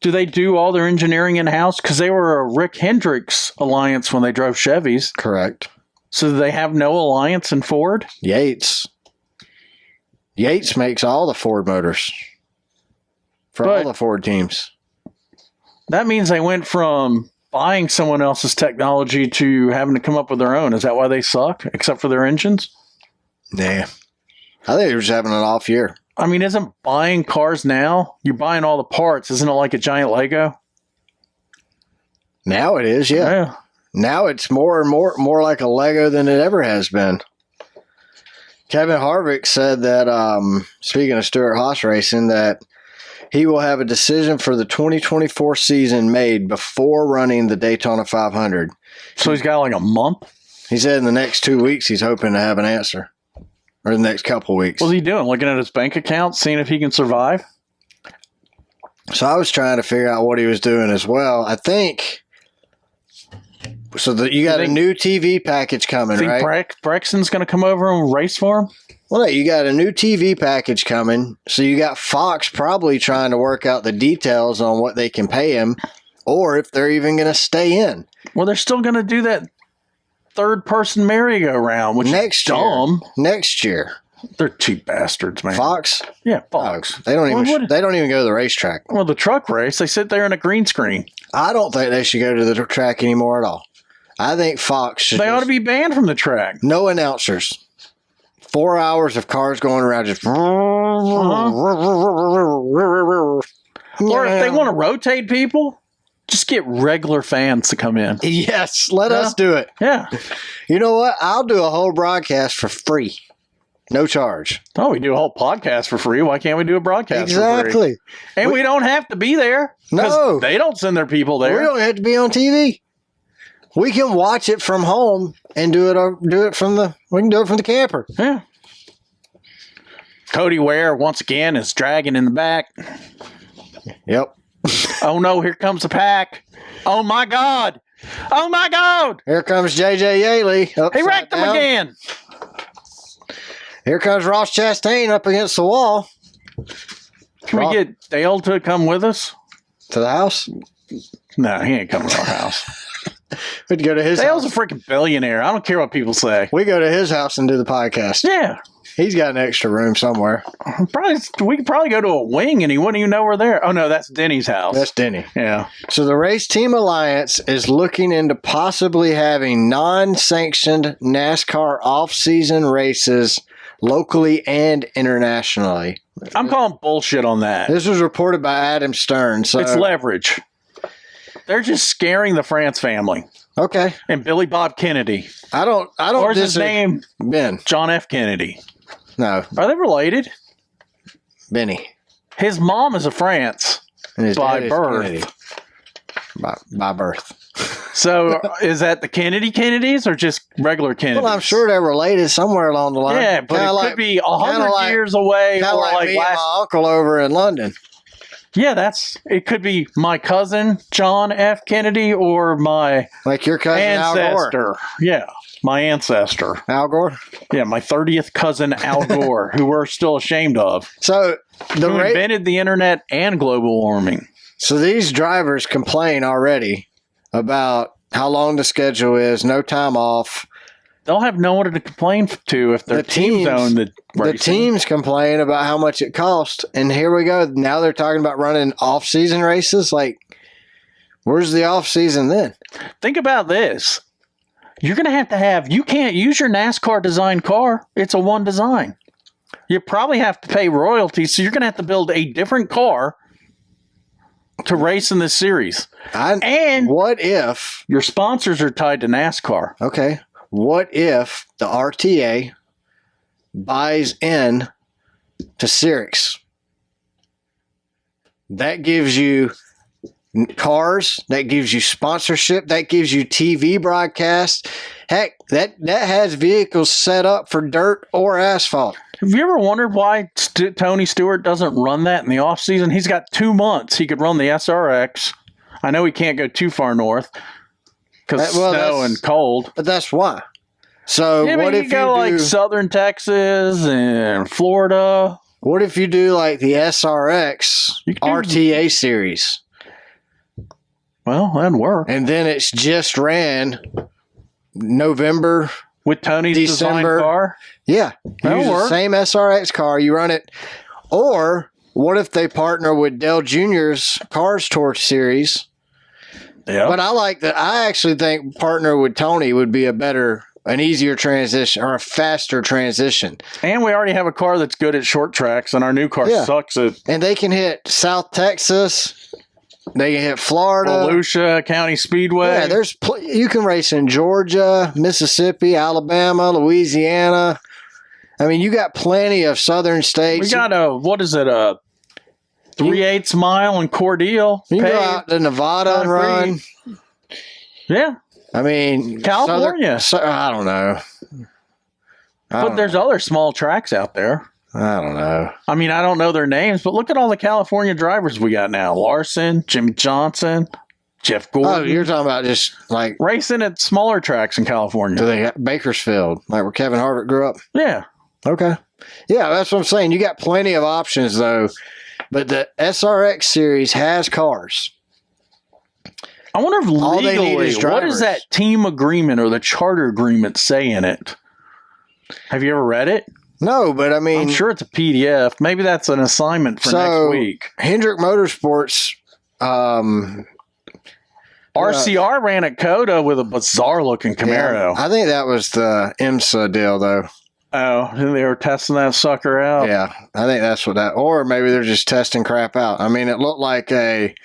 do they do all their engineering in-house? Because they were a Rick Hendricks alliance when they drove Chevys. Correct. So do they have no alliance in Ford? Yates makes all the Ford motors for all the Ford teams. That means they went from buying someone else's technology to having to come up with their own. Is that why they suck, except for their engines? Yeah. I think they're just having an off year. I mean, isn't buying cars now, you're buying all the parts, isn't it like a giant Lego? Now it is, yeah. Now it's more and more like a Lego than it ever has been. Kevin Harvick said that, speaking of Stewart-Haas racing, that he will have a decision for the 2024 season made before running the Daytona 500. So he's got like a month? He said in the next 2 weeks he's hoping to have an answer. Or the next couple weeks. What's he doing? Looking at his bank account, seeing if he can survive? So I was trying to figure out what he was doing as well. I think... So you got a new TV package coming, right? Think Brexton's going to come over and race for him? Well, no, you got a new TV package coming. So you got Fox probably trying to work out the details on what they can pay him or if they're even going to stay in. Well, they're still going to do that third-person merry-go-round, which is dumb. Next year. They're cheap bastards, man. Fox? Yeah, Fox. They don't even go to the racetrack. Well, the truck race, they sit there in a green screen. I don't think they should go to the track anymore at all. I think Fox should. They ought to be banned from the track. No announcers. 4 hours of cars going around just. Or if they want to rotate people, just get regular fans to come in. Yes, let us do it. Yeah. You know what? I'll do a whole broadcast for free. No charge. Oh, we do a whole podcast for free. Why can't we do a broadcast for free? Exactly. And we don't have to be there. No. They don't send their people there. We don't have to be on TV. We can watch it from home and do it from the camper. Yeah. Cody Ware, once again, is dragging in the back. Yep. Oh, no, here comes the pack. Oh, my God. Oh, my God. Here comes J.J. Yaley. He wrecked him again. Here comes Ross Chastain up against the wall. Can we get Dale to come with us? To the house? No, he ain't coming to our house. We'd go to his Dale's house. a freaking billionaire. I don't care what people say. We go to his house and do the podcast. Yeah. He's got an extra room somewhere. We could probably go to a wing and he wouldn't even know we're there. Oh, no, that's Denny's house. That's Denny. Yeah. So the Race Team Alliance is looking into possibly having non-sanctioned NASCAR off-season races locally and internationally. I'm calling bullshit on that. This was reported by Adam Stern. So it's leverage. They're just scaring the France family. Okay. And Billy Bob Kennedy. I don't. Or is his name Ben? John F. Kennedy. No. Are they related? Benny. His mom is a France by birth. By birth. So is that the Kennedys or just regular Kennedys? Well, I'm sure they're related somewhere along the line. Yeah, but it could be 100 years away. Kind of like me and my uncle over in London. Yeah, it could be my cousin John F. Kennedy or my your cousin ancestor. Al Gore. Yeah, my ancestor. Al Gore? Yeah, my 30th cousin Al Gore, who we're still ashamed of. So who invented the internet and global warming. So these drivers complain already about how long the schedule is, no time off. They'll have no one to complain to if their teams own the racing. The teams complain about how much it costs, and here we go. Now they're talking about running off-season races. Like, where's the off-season then? Think about this. You're going to have you can't use your NASCAR design car. It's a one design. You probably have to pay royalties, so you're going to have to build a different car to race in this series. And what if your sponsors are tied to NASCAR? Okay. What if the RTA buys in to Sirix? That gives you cars, that gives you sponsorship, that gives you TV broadcast. Heck, that has vehicles set up for dirt or asphalt. Have you ever wondered why Tony Stewart doesn't run that in the offseason? He's got 2 months. He could run the SRX. I know he can't go too far north because snow and cold. But that's why. So yeah, what if you go like southern Texas and Florida? What if you do like the SRX RTA series? Well, that'd work. And then it's just ran November with Tony's December design car. Yeah, use the same SRX car. You run it. Or what if they partner with Dale Jr.'s Cars Torch series? Yeah, but I like that. I actually think partner with Tony would be an easier transition or a faster transition. And we already have a car that's good at short tracks, and our new car sucks at. And they can hit South Texas. They can hit Florida, Volusia County Speedway. Yeah, you can race in Georgia, Mississippi, Alabama, Louisiana. I mean, you got plenty of southern states. We got a 3/8 mile in Cordele. You go out to Nevada and run. Yeah. I mean, California. I don't know. But there's other small tracks out there. I don't know. I mean, I don't know their names, but look at all the California drivers we got now. Larson, Jimmy Johnson, Jeff Gordon. Oh, you're talking about just like racing at smaller tracks in California. Do they got Bakersfield, like where Kevin Harvick grew up? Yeah. Okay. Yeah, that's what I'm saying. You got plenty of options, though. But the SRX series has cars. I wonder if legally, what does that team agreement or the charter agreement say in it? Have you ever read it? No, but I mean, I'm sure it's a PDF. Maybe that's an assignment for next week. Hendrick Motorsports, RCR ran at Coda with a bizarre looking Camaro. Yeah, I think that was the IMSA deal, though. Oh, they were testing that sucker out. Yeah, I think that's what that, or maybe they're just testing crap out. I mean, it looked like a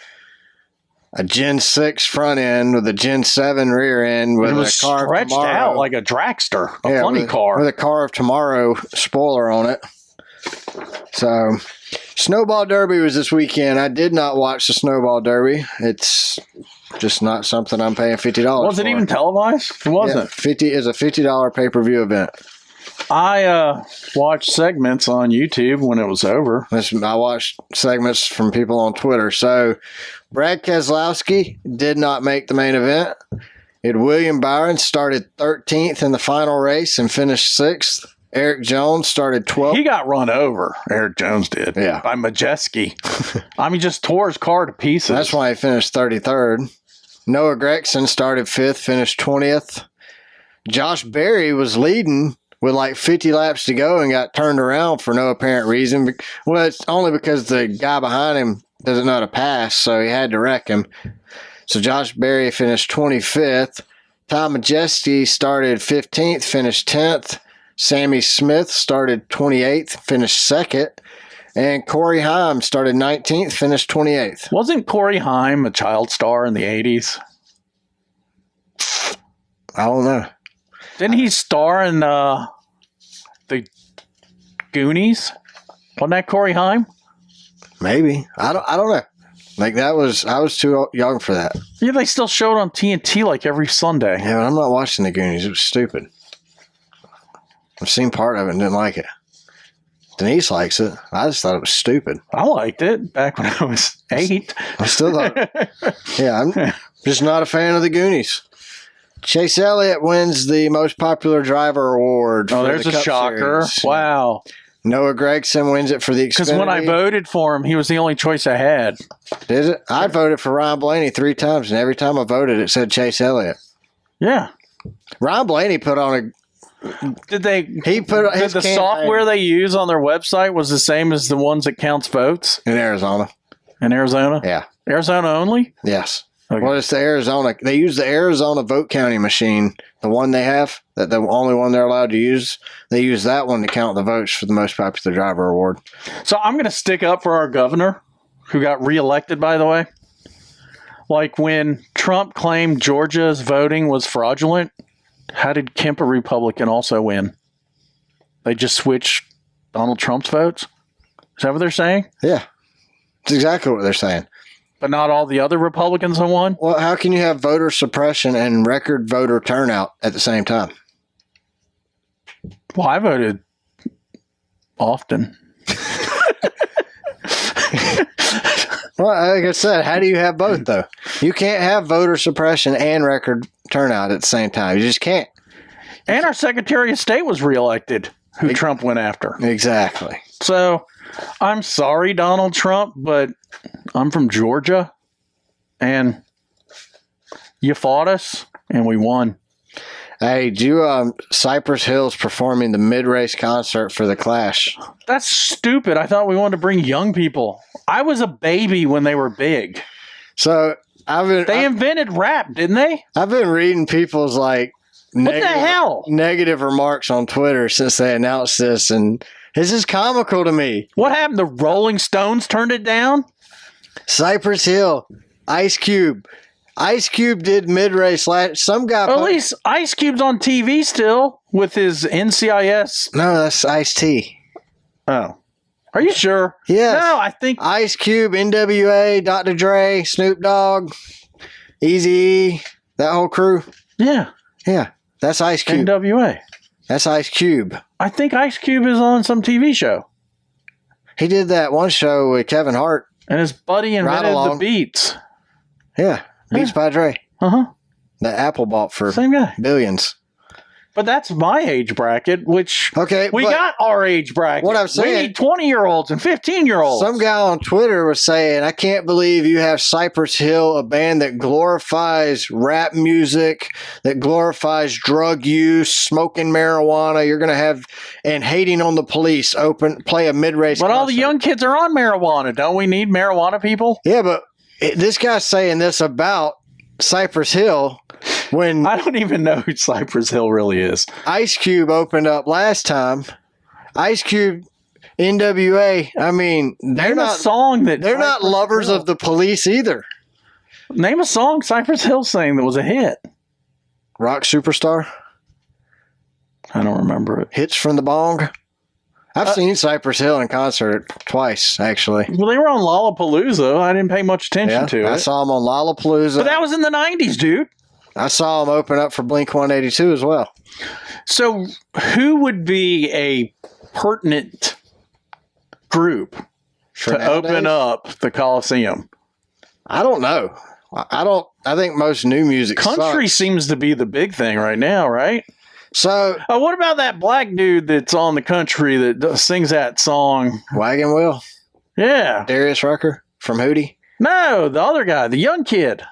Gen 6 front end with a Gen 7 rear end with a car stretched out like a dragster, a funny car with a car of tomorrow spoiler on it. So, Snowball Derby was this weekend. I did not watch the Snowball Derby. It's just not something I'm paying $50 for. Was it even televised? It wasn't. Yeah, is a $50 pay-per-view event. I watched segments on YouTube when it was over. I watched segments from people on Twitter. So, Brad Keselowski did not make the main event. William Byron started 13th in the final race and finished 6th. Eric Jones started 12th. He got run over. Eric Jones did. Yeah. By Majeski. I mean, just tore his car to pieces. That's why he finished 33rd. Noah Gragson started 5th, finished 20th. Josh Berry was leading with like 50 laps to go and got turned around for no apparent reason. Well, it's only because the guy behind him doesn't know how to pass, so he had to wreck him. So Josh Berry finished 25th. Tom Majeski started 15th, finished 10th. Sammy Smith started 28th, finished 2nd. And Corey Haim started 19th, finished 28th. Wasn't Corey Haim a child star in the 80s? I don't know. Didn't he star in the Goonies? Wasn't that Corey Haim? Maybe. I don't know. Like I was too young for that. Yeah, they still show it on TNT like every Sunday. Yeah, but I'm not watching the Goonies. It was stupid. I've seen part of it and didn't like it. Denise likes it. I just thought it was stupid. I liked it back when I was 8. I still thought yeah, I'm just not a fan of the Goonies. Chase Elliott wins the most popular driver award. Oh, there's a shocker. Series. Wow. Noah Gragson wins it for the Xfinity. Because when I voted for him, he was the only choice I had. Did it? I voted for Ryan Blaney 3 times, and every time I voted, it said Chase Elliott. Yeah. Ryan Blaney put on a... Did the campaign. Software they use on their website was the same as the ones that counts votes? In Arizona. In Arizona? Yeah. Arizona only? Yes. Okay. Well, it's the Arizona. They use the Arizona vote counting machine, the one they have, that the only one they're allowed to use. They use that one to count the votes for the most popular driver award. So I'm going to stick up for our governor, who got reelected, by the way. Like when Trump claimed Georgia's voting was fraudulent, how did Kemp, a Republican, also win? They just switched Donald Trump's votes? Is that what they're saying? Yeah. That's exactly what they're saying. But not all the other Republicans have won? Well, how can you have voter suppression and record voter turnout at the same time? Well, I voted often. Well, like I said, how do you have both, though? You can't have voter suppression and record turnout at the same time. You just can't. And our Secretary of State was reelected. who Trump went after. Exactly. So, I'm sorry, Donald Trump, but I'm from Georgia, and you fought us, and we won. Hey, Cypress Hill's performing the mid-race concert for the Clash. That's stupid. I thought we wanted to bring young people. I was a baby when they were big. So they invented rap, didn't they? I've been reading people's negative remarks on Twitter since they announced this, and this is comical to me. What happened? The Rolling Stones turned it down? Cypress Hill, Ice Cube. Ice Cube did mid-race some guy. Well, at least Ice Cube's on TV still with his NCIS. No, that's Ice-T. Oh. Are you sure? Yes. No, I think Ice Cube, NWA, Dr. Dre, Snoop Dogg, Eazy-E, that whole crew. Yeah. Yeah, that's Ice Cube. NWA. That's Ice Cube. I think Ice Cube is on some TV show. He did that one show with Kevin Hart. And his buddy invented the Beats. Yeah, Beats by Dre. Uh-huh. That Apple bought for same guy. Billions. But that's my age bracket, which we got our age bracket. What I'm saying, we need 20-year-olds and 15-year-olds. Some guy on Twitter was saying, I can't believe you have Cypress Hill, a band that glorifies rap music, that glorifies drug use, smoking marijuana. You're going to have, and hating on the police, play a mid-race concert. All the young kids are on marijuana. Don't we need marijuana people? Yeah, but this guy's saying this about Cypress Hill when I don't even know who Cypress Hill really is. Ice Cube opened up last time. Ice Cube, NWA. I mean, they're not lovers of the police either. Name a song Cypress Hill sang that was a hit. Rock Superstar. I don't remember it. Hits from the Bong. I've seen Cypress Hill in concert twice, actually. Well, they were on Lollapalooza. I didn't pay much attention to it. I saw them on Lollapalooza. But that was in the 90s, dude. I saw them open up for Blink-182 as well. So who would be a pertinent group to open up the Coliseum? I don't know. I think most new music Country seems to be the big thing right now, right? So, what about that black dude that's on the country that sings that song? Wagon Wheel? Yeah. Darius Rucker from Hootie? No, the other guy, the young kid.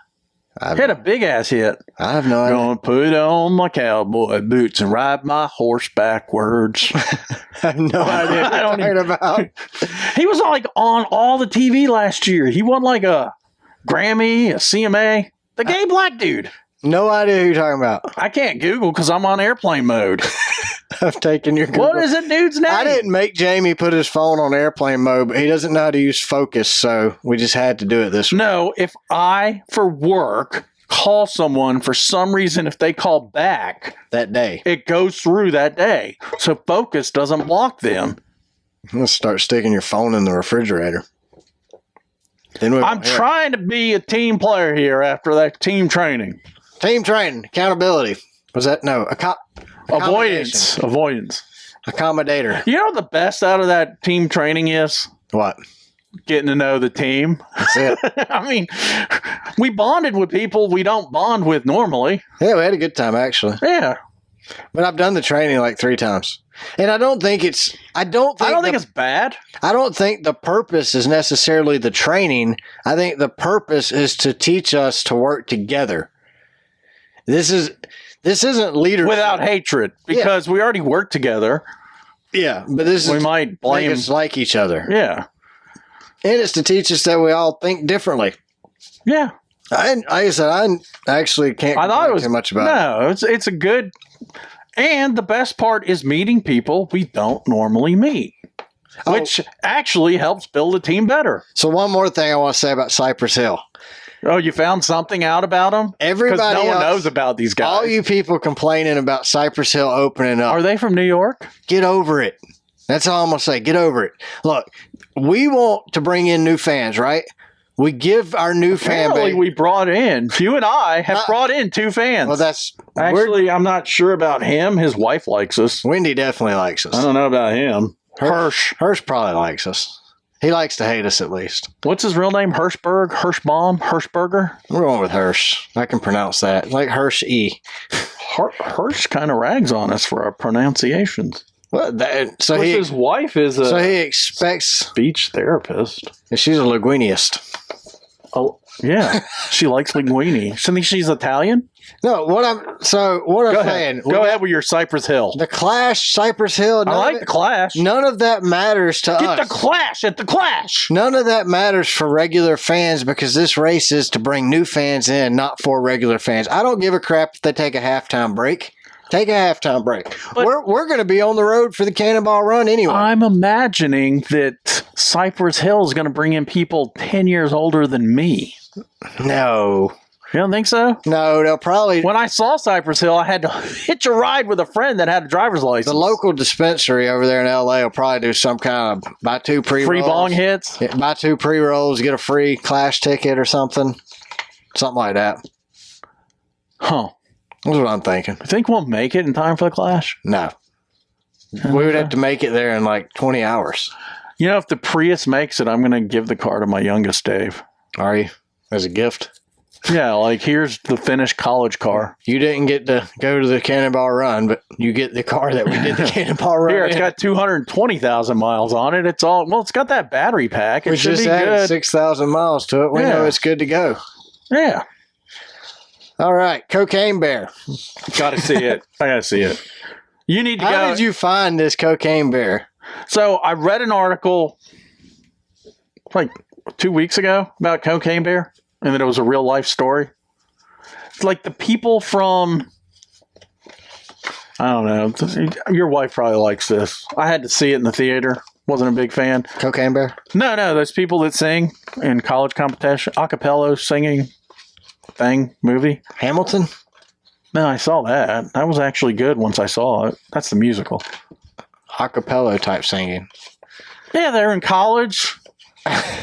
He had a big-ass hit. I have no idea. Gonna put on my cowboy boots and ride my horse backwards. I have no idea what you're talking about. He was on all the TV last year. He won a Grammy, a CMA. The gay black dude. No idea who you're talking about. I can't Google because I'm on airplane mode. I've taken your Google. What is it, dude's name? I didn't make Jamie put his phone on airplane mode, but he doesn't know how to use focus, so we just had to do it this way. No, if I, for work, call someone for some reason, if they call back that day, it goes through that day. So focus doesn't block them. Let's start sticking your phone in the refrigerator. I'm trying to be a team player here after that team training. Team training, accountability. Was that avoidance? Accommodator. You know what the best out of that team training is? What? Getting to know the team. That's it. I mean, we bonded with people we don't bond with normally. Yeah, we had a good time actually. Yeah. But I've done the training 3 times. And I don't think it's bad. I don't think the purpose is necessarily the training. I think the purpose is to teach us to work together. This isn't leadership without hatred because we already work together. Yeah, but we might blame us like each other. Yeah, and it's to teach us that we all think differently. Yeah, like I said, I actually can't. I thought it was too much about. No, it's a good, and the best part is meeting people we don't normally meet, which actually helps build a team better. So one more thing I want to say about Cypress Hill. Oh, you found something out about them? Everybody no one knows about these guys. All you people complaining about Cypress Hill opening up. Are they from New York? Get over it. That's all I'm going to say. Get over it. Look, we want to bring in new fans, right? We give our new fan base. We brought in, you and I have brought in 2 fans. Well, that's... Actually, I'm not sure about him. His wife likes us. Wendy definitely likes us. I don't know about him. Hirsch probably likes us. He likes to hate us at least. What's his real name? Hirschberg? Hirschbaum? Hirschberger? We're going with Hirsch. I can pronounce that. Like Hirsch E. Hirsch kind of rags on us for our pronunciations. Well, his wife is a so he expects speech therapist. She's a linguinist. Oh yeah, she likes linguine. So think she's Italian? No, what I'm saying. Go ahead with your Cypress Hill. The Clash, Cypress Hill. I like the Clash. None of that matters to us. Get the Clash at the Clash. None of that matters for regular fans because this race is to bring new fans in, not for regular fans. I don't give a crap if they take a halftime break. Take a halftime break. But we're going to be on the road for the Cannonball Run anyway. I'm imagining that Cypress Hill is going to bring in people 10 years older than me. No. You don't think so? No, they'll probably... When I saw Cypress Hill, I had to hitch a ride with a friend that had a driver's license. The local dispensary over there in L.A. will probably do some kind of buy 2 pre-rolls. Free bong hits? Yeah, buy 2 pre-rolls, get a free Clash ticket or something. Something like that. Huh. That's what I'm thinking. You think we'll make it in time for the Clash? No. We would have to make it there in like 20 hours. You know, if the Prius makes it, I'm going to give the car to my youngest Dave. Are you? As a gift? Yeah, like here's the finished college car. You didn't get to go to the Cannonball Run, but you get the car that we did the Cannonball Run. Here, it's got 220,000 miles on it. It's got that battery pack. It should be good. 6,000 miles to it. We know it's good to go. Yeah. All right, Cocaine Bear. Got to see it. I got to see it. You need to go. How did you find this Cocaine Bear? So I read an article like 2 weeks ago about Cocaine Bear, and that it was a real life story. It's like the people from, I don't know, your wife probably likes this. I had to see it in the theater. Wasn't a big fan. Cocaine Bear? No, those people that sing in college competition, a cappella singing thing, movie. Hamilton? No, I saw that. That was actually good once I saw it. That's the musical. Acapella type singing. Yeah, they're in college.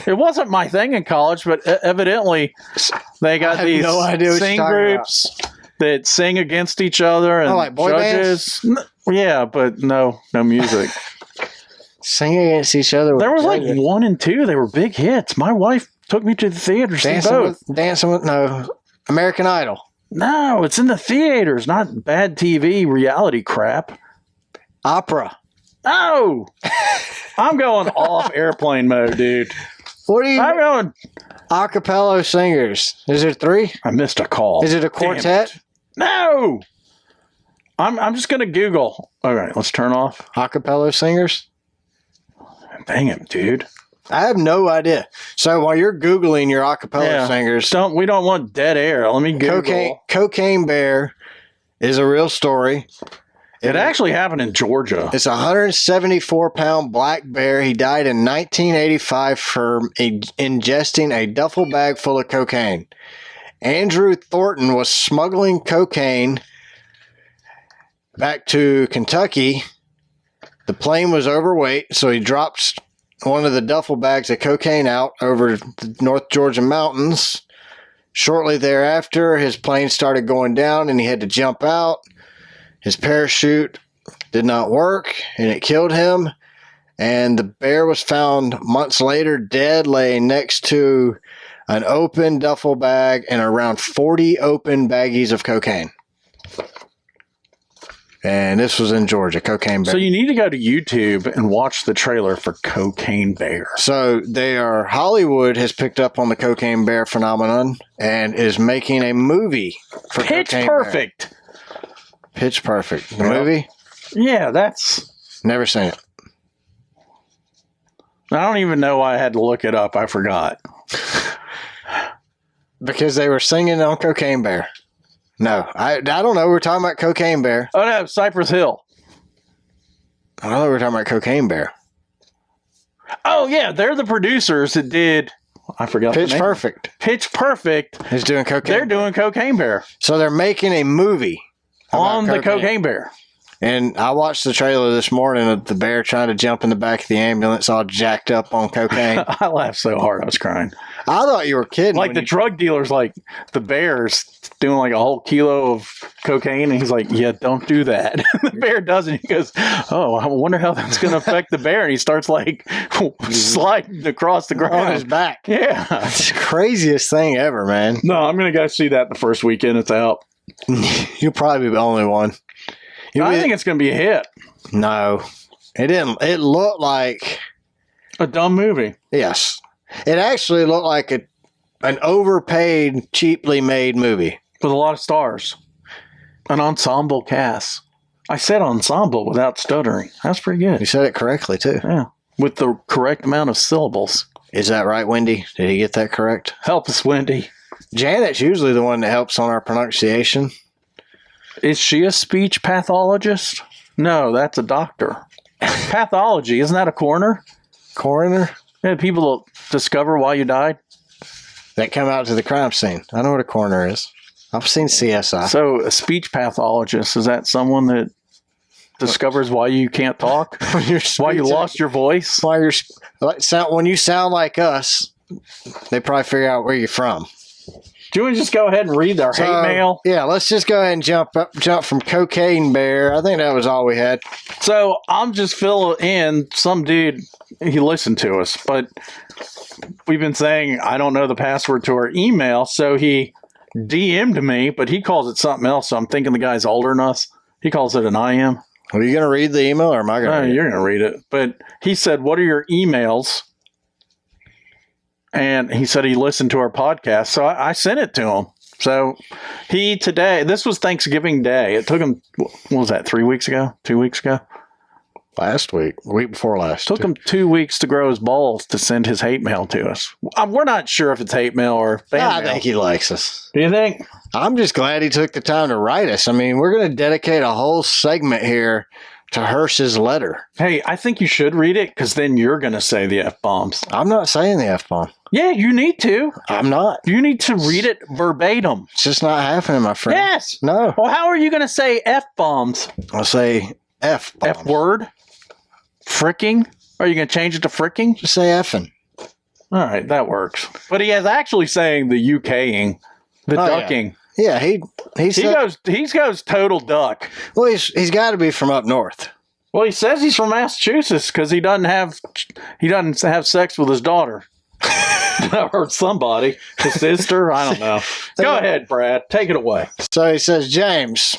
It wasn't my thing in college, but evidently they got these sing groups that sing against each other and like boy judges. Yeah, but no music. Sing against each other. There was like 1 and 2. They were big hits. My wife took me to the theater to see both. Dancing with American Idol. No, it's in the theaters, not bad TV reality crap. Opera. No, I'm going off airplane mode, dude. What are you? I'm going acapella singers. Is there 3? I missed a call. Is it a quartet? No. I'm just gonna Google. All right, let's turn off acapella singers. Dang it, dude. I have no idea. So while you're Googling your acapella singers, we don't want dead air. Let me Google. Cocaine Bear is a real story. It actually happened in Georgia. It's a 174-pound black bear. He died in 1985 from ingesting a duffel bag full of cocaine. Andrew Thornton was smuggling cocaine back to Kentucky. The plane was overweight, so he dropped one of the duffel bags of cocaine out over the North Georgia mountains. Shortly thereafter, his plane started going down and he had to jump out. His parachute did not work and it killed him. And the bear was found months later dead, laying next to an open duffel bag and around 40 open baggies of cocaine. And this was in Georgia, Cocaine Bear. So you need to go to YouTube and watch the trailer for Cocaine Bear. So Hollywood has picked up on the Cocaine Bear phenomenon and is making a movie for Pitch Cocaine Perfect. Bear. Pitch Perfect. The movie? Yeah, that's... Never seen it. I don't even know why I had to look it up. I forgot. Because they were singing on Cocaine Bear. No, I don't know. We're talking about Cocaine Bear. Oh, no, Cypress Hill. I know we were talking about Cocaine Bear. Oh, yeah, they're the producers that did... I forgot the name. Pitch Perfect. Pitch Perfect. Is doing Cocaine They're doing Cocaine Bear. So they're making a movie on the Cocaine Bear. And I watched the trailer this morning of the bear trying to jump in the back of the ambulance all jacked up on cocaine. I laughed so hard I was crying. I thought you were kidding. Like the drug dealer's like, the bear's doing like a whole kilo of cocaine. And he's like, yeah, don't do that. The bear does it. He goes, oh, I wonder how that's going to affect the bear. And he starts like sliding across the ground. On his back. Yeah. It's the craziest thing ever, man. No, I'm going to go see that the first weekend it's out. You'll probably be the only one. I think it's going to be a hit. No. It didn't. It looked like a dumb movie. Yes. It actually looked like an overpaid, cheaply made movie. With a lot of stars. An ensemble cast. I said ensemble without stuttering. That's pretty good. You said it correctly, too. Yeah. With the correct amount of syllables. Is that right, Wendy? Did he get that correct? Help us, Wendy. Janet's usually the one that helps on our pronunciation. Is she a speech pathologist? No, that's a doctor. Pathology, isn't that a coroner? Coroner? Yeah, people that discover why you died. That come out to the crime scene. I know what a coroner is. I've seen CSI. So a speech pathologist, is that someone that discovers why you can't talk? Why you lost your voice? Why when you sound like us, they probably figure out where you're from. Do you want to just go ahead and read our hate mail? Yeah, let's just go ahead and jump from Cocaine Bear. I think that was all we had. So I'm just filling in some dude. He listened to us, but we've been saying I don't know the password to our email, so he DM'd me, but he calls it something else. So I'm thinking the guy's older than us. He calls it an IM. Are you going to read the email, or am I going to? No, you're going to read it. But he said, "What are your emails?" And he said he listened to our podcast, so I sent it to him. So this was Thanksgiving Day. It took him, what was that, 3 weeks ago? 2 weeks ago? Last week. Week before last. Took him 2 weeks to grow his balls to send his hate mail to us. We're not sure if it's hate mail or fan mail. I think he likes us. Do you think? I'm just glad he took the time to write us. I mean, we're going to dedicate a whole segment here to Hirsch's letter. Hey, I think you should read it, because then you're going to say the F-bombs. I'm not saying the F-bomb. Yeah, you need to. I'm not. You need to read it verbatim. It's just not happening, my friend. Yes. No. Well, how are you going to say F-bombs? I'll say F-bombs. F-word? Fricking? Are you going to change it to fricking? Just say effing. All right, that works. But he is actually saying the UKing, the ducking. Yeah, he goes total duck. Well, he's got to be from up north. Well, he says he's from Massachusetts because he doesn't have sex with his daughter. Or somebody, his sister, I don't know. Go ahead, Brad. Take it away. So he says, James,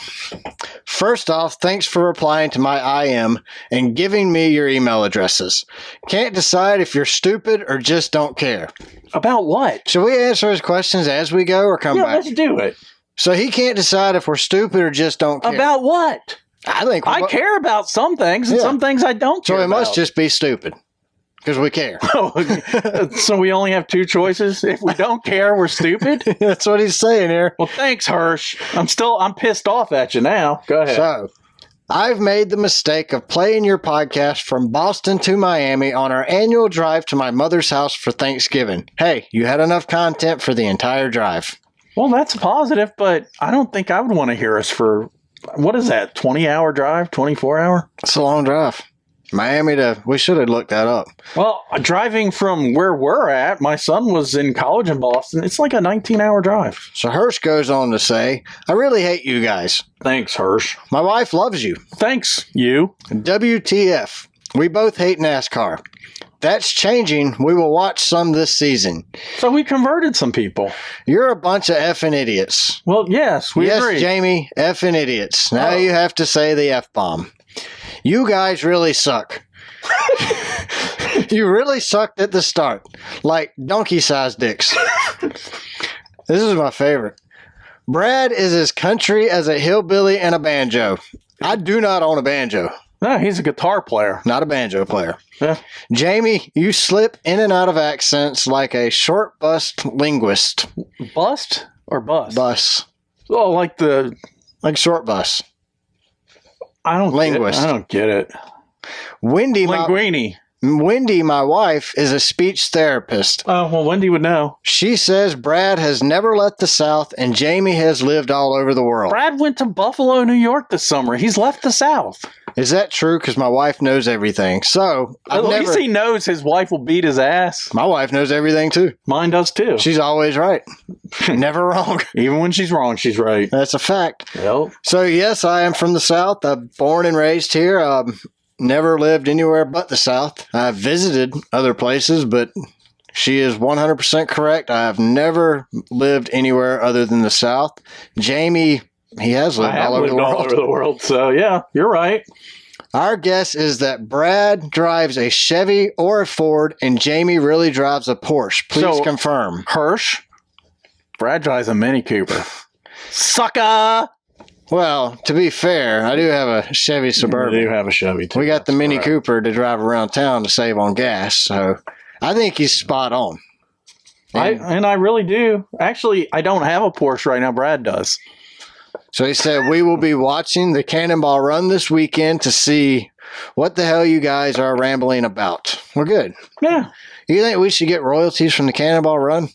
first off, thanks for replying to my IM and giving me your email addresses. Can't decide if you're stupid or just don't care. About what? Should we answer his questions as we go or come back? Let's do it. So he can't decide if we're stupid or just don't care. About what? I care about some things and some things I don't care about. So he must just be stupid. Because we care. So we only have two choices? If we don't care, we're stupid? That's what he's saying here. Well, thanks, Hirsch. I'm pissed off at you now. Go ahead. So, I've made the mistake of playing your podcast from Boston to Miami on our annual drive to my mother's house for Thanksgiving. Hey, you had enough content for the entire drive. Well, that's a positive, but I don't think I would want to hear us for, what is that, 20-hour drive, 24-hour? It's a long drive. We should have looked that up. Well, driving from where we're at, my son was in college in Boston. It's like a 19-hour drive. So Hirsch goes on to say, I really hate you guys. Thanks, Hirsch. My wife loves you. Thanks, you. WTF. We both hate NASCAR. That's changing. We will watch some this season. So we converted some people. You're a bunch of effing idiots. Well, yes, we agree. Yes, Jamie, effing idiots. Now you have to say the F-bomb. You guys really suck. You really sucked at the start. Like donkey-sized dicks. This is my favorite. Brad is as country as a hillbilly and a banjo. I do not own a banjo. No, he's a guitar player. Not a banjo player. Yeah. Jamie, you slip in and out of accents like a short bust linguist. Bust or bus? Bus. Oh, like short bus. I don't get it. Wendy, Linguini. Wendy, my wife, is a speech therapist. Oh, well, Wendy would know. She says Brad has never left the South and Jamie has lived all over the world. Brad went to Buffalo, New York this summer. He's left the South. Is that true? Because my wife knows everything. So, at least he knows his wife will beat his ass. My wife knows everything too. Mine does too. She's always right. Never wrong. Even when she's wrong, she's right. That's a fact. Yep. So, yes, I am from the South. I'm born and raised here. Never lived anywhere but the South. I've visited other places, but she is 100% correct. I have never lived anywhere other than the South. Jamie, he has lived all over the world. So, yeah, you're right. Our guess is that Brad drives a Chevy or a Ford, and Jamie really drives a Porsche. Please confirm. Hirsch, Brad drives a Mini Cooper. Sucker! Well, to be fair, I do have a Chevy Suburban. I do have a Chevy, too. We got the Mini Cooper to drive around town to save on gas, so I think he's spot on. And I really do. Actually, I don't have a Porsche right now. Brad does. So he said, we will be watching the Cannonball Run this weekend to see what the hell you guys are rambling about. We're good. Yeah. You think we should get royalties from the Cannonball Run?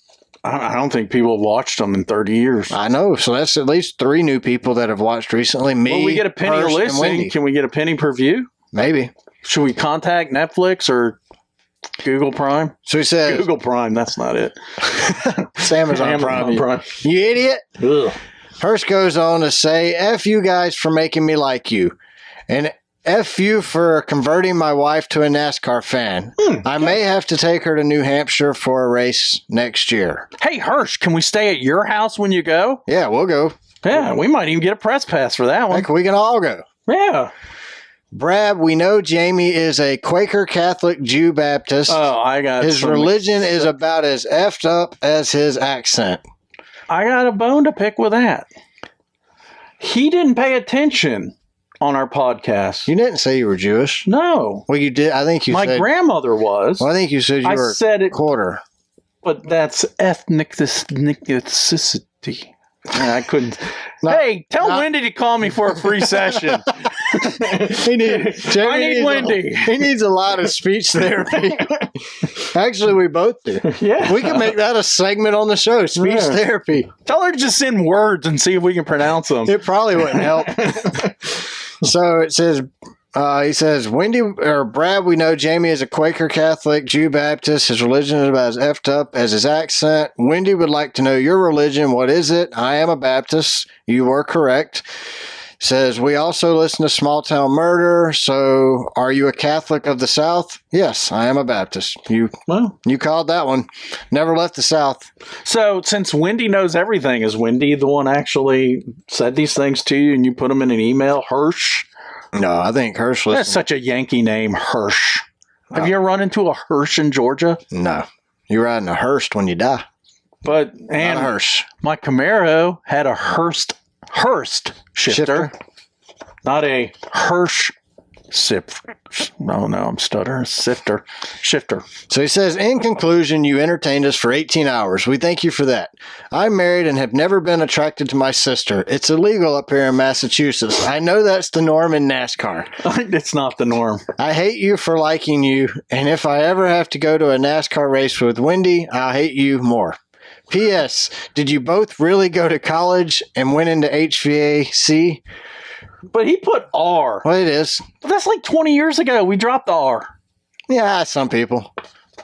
I don't think people have watched them in 30 years. I know. So that's at least 3 new people that have watched recently. Me, Well, we get a penny a Hurst, and listen. Wendy. Can we get a penny per view? Maybe. Should we contact Netflix or Google Prime? So he says, Google Prime, that's not it. it's Amazon Prime. You idiot. Ugh. Hurst goes on to say, F you guys for making me like you. And F you for converting my wife to a NASCAR fan. I may have to take her to New Hampshire for a race next year. Hey, Hirsch, can we stay at your house when you go? Yeah, we'll go. Yeah, we might even get a press pass for that one. Heck, we can all go. Yeah. Brad, we know Jamie is a Quaker Catholic Jew Baptist. Oh, I got his religion is about as effed up as his accent. I got a bone to pick with that. He didn't pay attention on our podcast. You didn't say you were Jewish. No. Well, you did. I think you said... My grandmother was. Well, I think you said you were said it, quarter. But that's ethnicity. Yeah, I couldn't. Hey, tell Wendy to call me for a free session. I need Wendy. He needs a lot of speech therapy. Actually, we both do. Yeah. We can make that a segment on the show, speech therapy. Tell her to just send words and see if we can pronounce them. It probably wouldn't help. So it says, he says, Wendy or Brad, we know Jamie is a Quaker Catholic Jew Baptist. His religion is about as effed up as his accent. Wendy would like to know your religion. What is it? I am a Baptist. You were correct. Says, we also listen to Small Town Murder. So are you a Catholic of the South? Yes, I am a Baptist. You called that one. Never left the South. So since Wendy knows everything, is Wendy the one actually said these things to you and you put them in an email? Hirsch? No, I think Hirsch. That's such a Yankee name, Hirsch. Have you ever run into a Hirsch in Georgia? No. You're riding a Hearst when you die. But not a Hirsch. My Camaro had a Hearst shifter. Not a Hirsch shifter. Oh, no, I'm stuttering. Shifter. So he says, in conclusion, you entertained us for 18 hours. We thank you for that. I'm married and have never been attracted to my sister. It's illegal up here in Massachusetts. I know that's the norm in NASCAR. It's not the norm. I hate you for liking you, and if I ever have to go to a NASCAR race with Wendy, I'll hate you more. P.S. Did you both really go to college and went into HVAC? But he put R. Well, it is. But that's like 20 years ago. We dropped the R. Yeah, some people.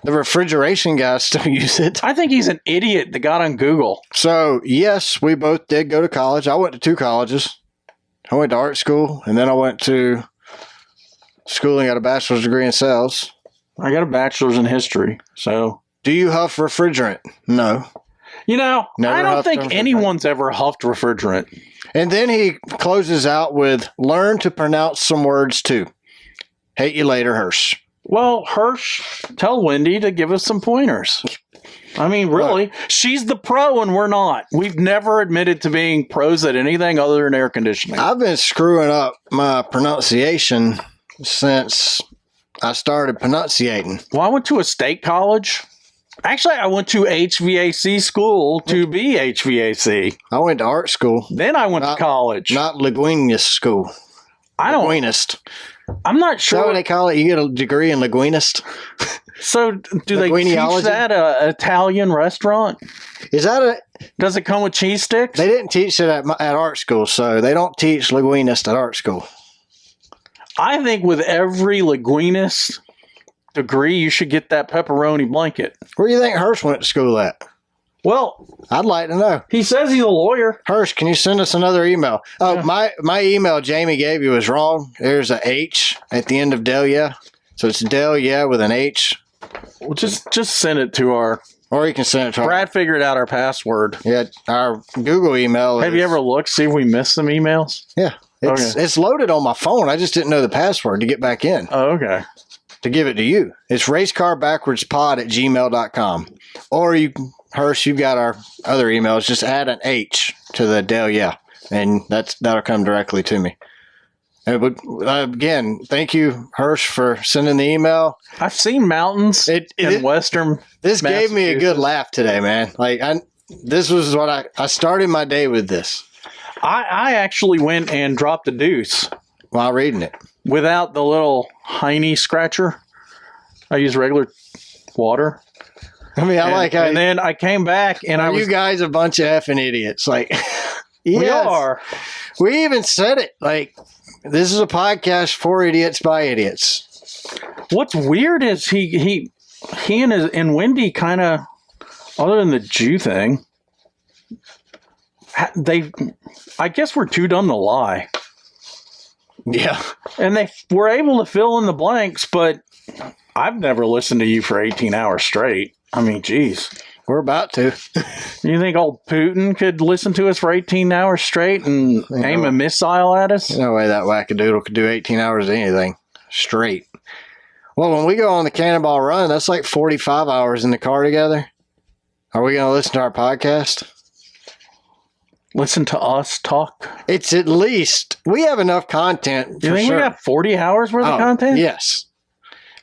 The refrigeration guys still use it. I think he's an idiot that got on Google. So, yes, we both did go to college. I went to 2 colleges. I went to art school, and then I went to schooling, got a bachelor's degree in sales. I got a bachelor's in history, so. Do you huff refrigerant? No. You know, Never I don't think anyone's ever huffed refrigerant. And then he closes out with, learn to pronounce some words too. Hate you later, Hirsch. Well, Hirsch, tell Wendy to give us some pointers. I mean, really, she's the pro and we're not. We've never admitted to being pros at anything other than air conditioning. I've been screwing up my pronunciation since I started pronunciating. Well, I went to a state college. Actually, I went to HVAC school to be HVAC. I went to art school. Then I went to college. Not linguinist school. Linguinist. I'm not sure. Is that what they call it? You get a degree in linguinist? So do they teach that at an Italian restaurant? Is that Does it come with cheese sticks? They didn't teach it at art school, so they don't teach linguinist at art school. I think with every linguinist degree, you should get that pepperoni blanket. Where do you think Hirsch went to school at? Well, I'd like to know. He says he's a lawyer. Hirsch, can you send us another email? Oh, yeah. my email Jamie gave you was wrong. There's a H at the end of Delia. So it's Delia with an H. Well, just send it to our... Or you can send it to Brad figured out our password. Yeah, our Google email. Have you ever looked, see if we missed some emails? Yeah. It's loaded on my phone. I just didn't know the password to get back in. Oh, okay. To give it to you. It's racecarbackwardspod@gmail.com. Or Hirsch, you've got our other emails. Just add an H to the Dell, and that'll come directly to me. But again, thank you, Hirsch, for sending the email. I've seen mountains in Western. This gave me a good laugh today, man. This was what I started my day with this. I actually went and dropped a deuce while reading it without the little hiney scratcher. I use regular water. I mean, and then I came back and you guys a bunch of effing idiots. We are. We even said it. This is a podcast for idiots by idiots. What's weird is he and Wendy kind of, other than the Jew thing, I guess we're too dumb to lie. Yeah. And they were able to fill in the blanks, but I've never listened to you for 18 hours straight. I mean, geez. We're about to. You think old Putin could listen to us for 18 hours straight and aim a missile at us? No way that wackadoodle could do 18 hours of anything straight. Well, when we go on the Cannonball Run, that's like 45 hours in the car together. Are we going to listen to our podcast? Listen to us talk? It's at least, we have enough content. You think we got 40 hours worth of content? Yes.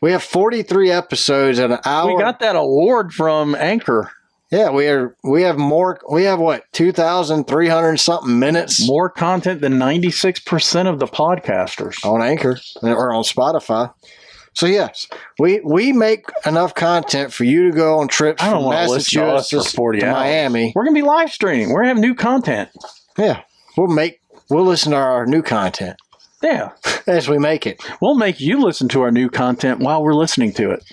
We have 43 episodes at an hour. We got that award from Anchor. Yeah, we have more. We have what, 2,300 something minutes? More content than 96% of the podcasters on Anchor or on Spotify. So yes, we make enough content for you to go on trips from Massachusetts to Miami. We're gonna be live streaming. We're gonna have new content. Yeah, we'll listen to our new content. Yeah, as we make it. We'll make you listen to our new content while we're listening to it.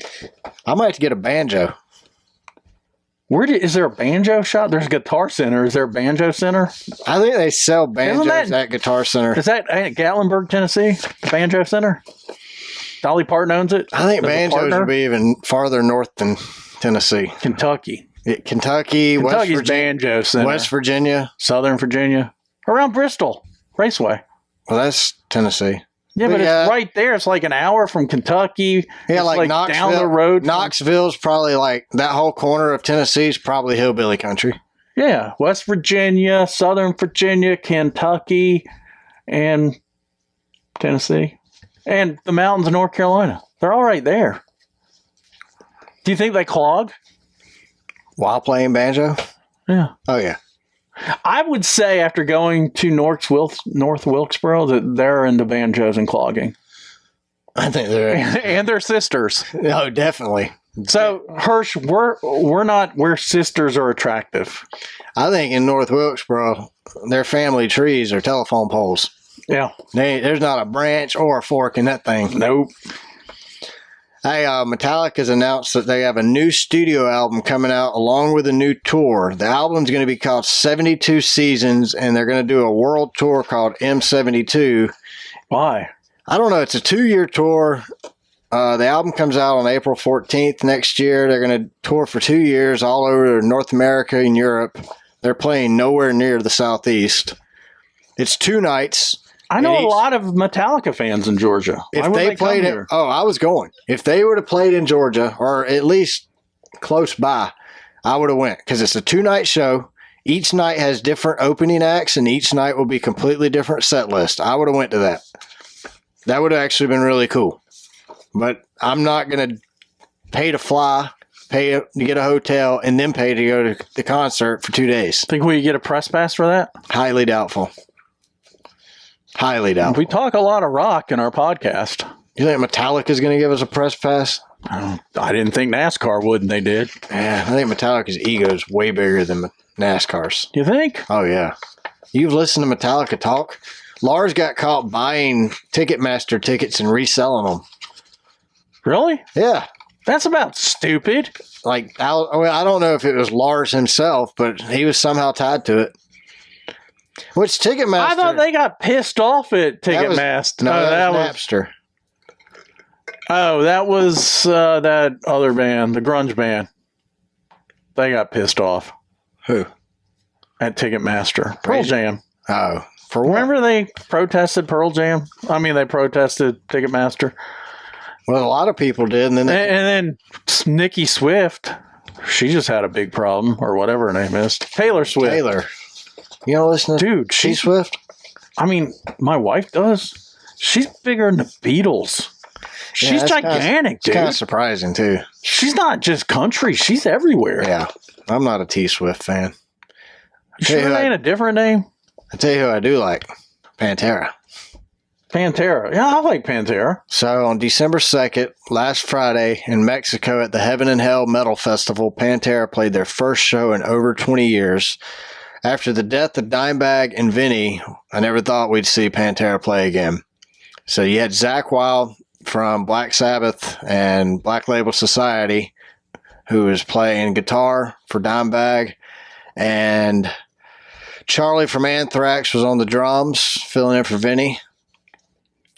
I might have to get a banjo. Is there a banjo shop? There's a Guitar Center. Is there a banjo center? I think they sell banjos at Guitar Center. Is that at Gatlinburg, Tennessee? The Banjo Center? Dolly Parton owns it? I think banjos would be even farther north than Tennessee. Kentucky. Kentucky's West Virginia, Banjo Center. West Virginia. Southern Virginia. Around Bristol Raceway. Well, that's Tennessee. Yeah, but it's right there. It's like an hour from Kentucky. Yeah, like Knoxville, down the road. Knoxville's probably like that whole corner of Tennessee is probably hillbilly country. Yeah, West Virginia, Southern Virginia, Kentucky, and Tennessee. And the mountains of North Carolina. They're all right there. Do you think they clog? While playing banjo? Yeah. Oh, yeah. I would say after going to North Wilkesboro that they're into banjos and clogging. I think they're... and their sisters. No, definitely. So, Hirsch, we're not where sisters are attractive. I think in North Wilkesboro, their family trees are telephone poles. Yeah. There's not a branch or a fork in that thing. Nope. Hey, Metallica's announced that they have a new studio album coming out along with a new tour. The album's going to be called 72 Seasons, and they're going to do a world tour called M72. Why? I don't know. It's a 2-year tour. The album comes out on April 14th next year. They're going to tour for 2 years all over North America and Europe. They're playing nowhere near the Southeast. It's 2 nights. I know a lot of Metallica fans in Georgia. If they played it, I was going. If they would have played in Georgia or at least close by, I would have went because it's a 2-night show. Each night has different opening acts, and each night will be completely different set list. I would have went to that. That would have actually been really cool. But I'm not going to pay to fly, pay to get a hotel, and then pay to go to the concert for 2 days. Think we get a press pass for that? Highly doubtful. Highly doubtful. We talk a lot of rock in our podcast. You think Metallica's going to give us a press pass? I didn't think NASCAR would, and they did. Yeah, I think Metallica's ego is way bigger than NASCAR's. You think? Oh, yeah. You've listened to Metallica talk? Lars got caught buying Ticketmaster tickets and reselling them. Really? Yeah. That's about stupid. I don't know if it was Lars himself, but he was somehow tied to it. Which Ticketmaster? I thought they got pissed off at Ticketmaster. That was Napster. Oh, that was that other band, the grunge band. They got pissed off. Who? At Ticketmaster. Pearl Jam. Oh, for what? Remember they protested Pearl Jam? I mean, they protested Ticketmaster. Well, a lot of people did, and then Nikki Swift, she just had a big problem, or whatever her name is. Taylor Swift. Taylor. You know, listen to dude, T Swift? I mean, my wife does. She's bigger than the Beatles. She's gigantic, dude. It's kind of surprising, too. She's not just country. She's everywhere. Yeah. I'm not a T Swift fan. Sure ain't a different name? I tell you who I do like. Pantera. Pantera. Yeah, I like Pantera. So on December 2nd, last Friday, in Mexico at the Heaven and Hell Metal Festival, Pantera played their first show in over 20 years. After the death of Dimebag and Vinny, I never thought we'd see Pantera play again. So you had Zakk Wylde from Black Sabbath and Black Label Society, who was playing guitar for Dimebag, and Charlie from Anthrax was on the drums, filling in for Vinny.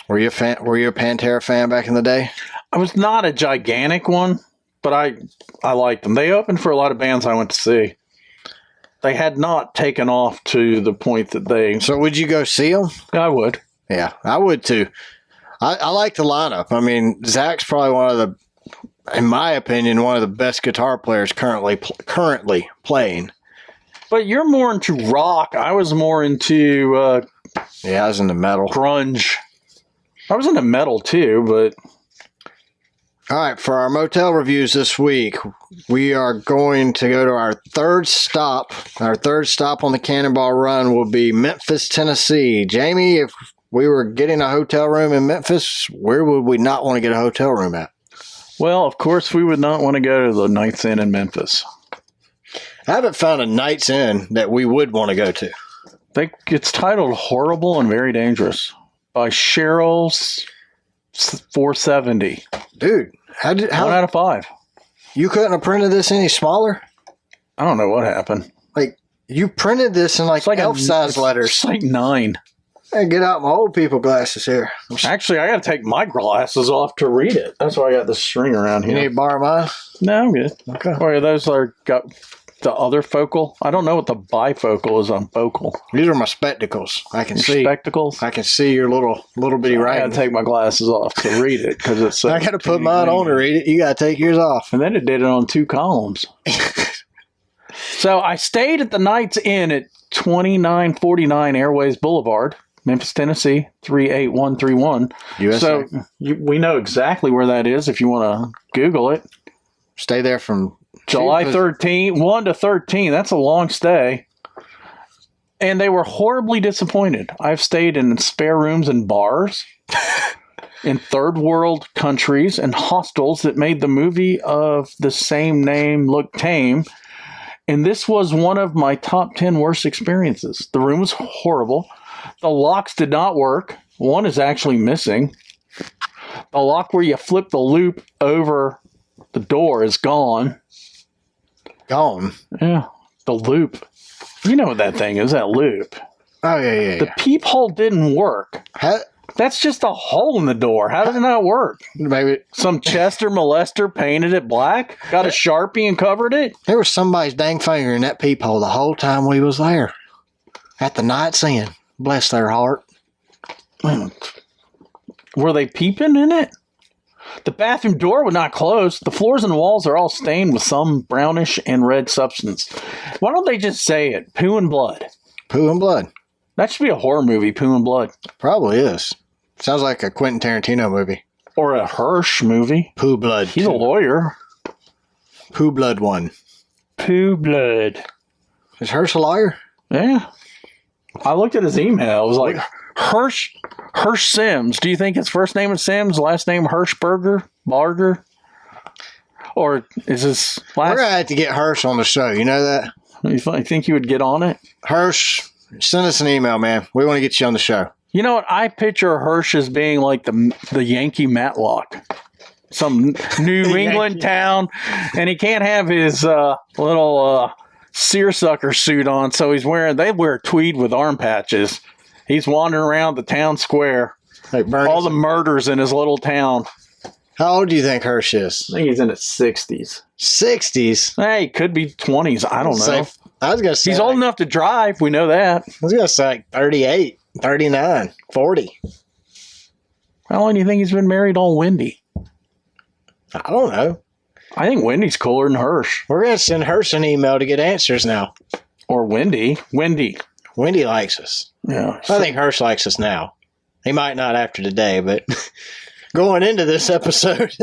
Were you a Pantera fan back in the day? I was not a gigantic one, but I liked them. They opened for a lot of bands I went to see. They had not taken off to the point that they... So would you go see them? I would. Yeah, I would too. I like the lineup. I mean, Zach's probably one of the, in my opinion, one of the best guitar players currently playing. But you're more into rock. I was more into... I was into metal. Grunge. I was into metal too, but... All right, for our motel reviews this week, we are going to go to our third stop. Our third stop on the Cannonball Run will be Memphis, Tennessee. Jamie, if we were getting a hotel room in Memphis, where would we not want to get a hotel room at? Well, of course, we would not want to go to the Knights Inn in Memphis. I haven't found a Knights Inn that we would want to go to. It's titled Horrible and Very Dangerous by Cheryl's 470. Dude, how 1 out of 5. You couldn't have printed this any smaller? I don't know what happened. Like, you printed this in like elf-size letters. It's like 9. Hey, get out my old people glasses here. Actually, I got to take my glasses off to read it. That's why I got this string around here. You need to borrow mine? No, I'm good. Okay. Oh, yeah, those are got the other focal. I don't know what the bifocal is on focal. These are my spectacles. I can see. Spectacles? I can see your little bitty writing. I got to take my glasses off to read it because it's. I got to put mine on to read it. You got to take yours off. And then it did it on 2 columns. So I stayed at the Knights Inn at 2949 Airways Boulevard, Memphis, Tennessee, 38131. USA. So we know exactly where that is if you want to Google it. Stay there from July 1 to 13. That's a long stay. And they were horribly disappointed. I've stayed in spare rooms and bars in third world countries and hostels that made the movie of the same name look tame. And this was one of my top 10 worst experiences. The room was horrible. The locks did not work. One is actually missing. The lock where you flip the loop over the door is gone. Gone? Yeah. The loop. You know what that thing is, that loop. Oh, yeah. The peephole didn't work. That's just a hole in the door. How did it not work? Maybe some Chester molester painted it black, got a Sharpie and covered it. There was somebody's dang finger in that peephole the whole time we was there. At the Knights Inn. Bless their heart. Were they peeping in it? The bathroom door would not close. The floors and walls are all stained with some brownish and red substance. Why don't they just say it? Poo and blood. Poo and blood. That should be a horror movie, Poo and Blood. Probably is. Sounds like a Quentin Tarantino movie. Or a Hirsch movie. Poo Blood. He's a lawyer. Poo Blood 1. Poo Blood. Is Hirsch a lawyer? Yeah. I looked at his email. It was like, Hirsch Sims. Do you think his first name is Sims, last name Hirschberger? Barger? Or is his last... We're going to have to get Hirsch on the show. You know that? You think you would get on it? Hirsch, send us an email, man. We want to get you on the show. You know what? I picture Hirsch as being like the Yankee Matlock. Some New England town. And he can't have his little seersucker suit on. So they wear tweed with arm patches. He's wandering around the town square. Like all the murders in his little town. How old do you think Hirsch is? I think he's in his 60s. 60s? Hey, could be 20s. I don't know. I was going to say. He's old enough to drive. We know that. I was going to say like 38, 39, 40. How long do you think he's been married on Wendy? I don't know. I think Wendy's cooler than Hirsch. We're going to send Hirsch an email to get answers now. Or Wendy. Wendy likes us. Yeah. I think Hirsch likes us now. He might not after today, but going into this episode.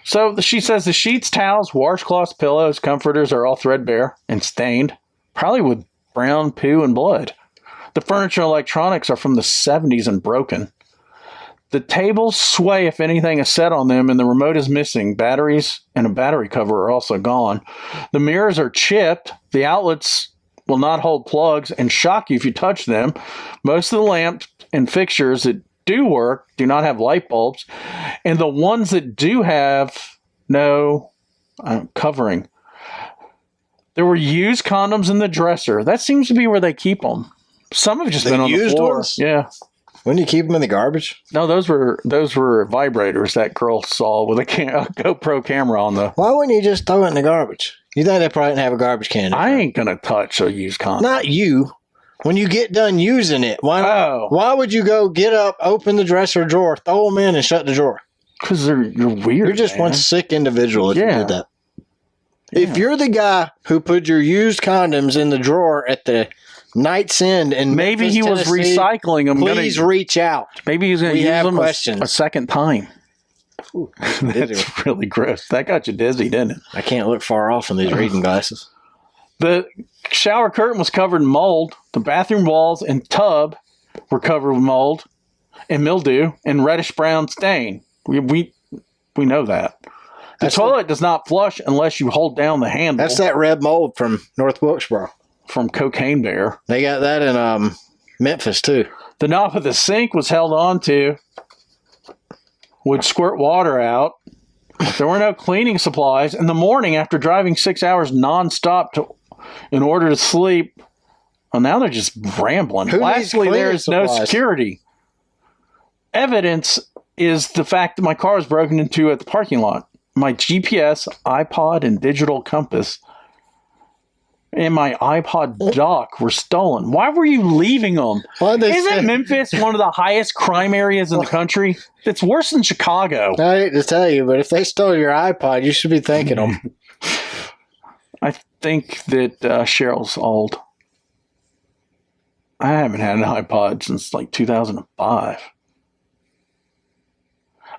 So she says the sheets, towels, washcloths, pillows, comforters are all threadbare and stained, probably with brown poo and blood. The furniture and electronics are from the 70s and broken. The tables sway if anything is set on them, and the remote is missing. Batteries and a battery cover are also gone. The mirrors are chipped. The outlets will not hold plugs and shock you if you touch them. Most of the lamps and fixtures that do work do not have light bulbs, and the ones that do have no covering. There were used condoms in the dresser. That seems to be where they keep them. Some have just been on the floor. Ones? Yeah. When do you keep them in the garbage? No, those were vibrators that girl saw with a GoPro camera on the. Why wouldn't you just throw it in the garbage? You think they probably didn't have a garbage can? I ain't gonna touch a used condom. Not you. When you get done using it, why would you go get up, open the dresser drawer, throw them in, and shut the drawer? Because you're weird. You're just one sick individual if you did that. Yeah. If you're the guy who put your used condoms in the drawer at the night's end, and maybe he was recycling them. Please reach out. Maybe he's going to use them a second time. Ooh, that's really gross. That got you dizzy, didn't it? I can't look far off in these reading glasses. The shower curtain was covered in mold. The bathroom walls and tub were covered with mold and mildew and reddish brown stain. We know that. The toilet does not flush unless you hold down the handle. That's that red mold from North Wilkesboro. From Cocaine Bear. They got that in Memphis, too. The knob of the sink was held on to. Would squirt water out. There were no cleaning supplies. In the morning, after driving 6 hours nonstop in order to sleep, well, now they're just rambling. Lastly, there is no security. Evidence is the fact that my car was broken into at the parking lot. My GPS, iPod, and digital compass and my iPod dock were stolen. Why were you leaving them? Isn't Memphis one of the highest crime areas in the country? It's worse than Chicago. I hate to tell you, but if they stole your iPod, you should be thanking them. I think that Cheryl's old. I haven't had an iPod since like 2005.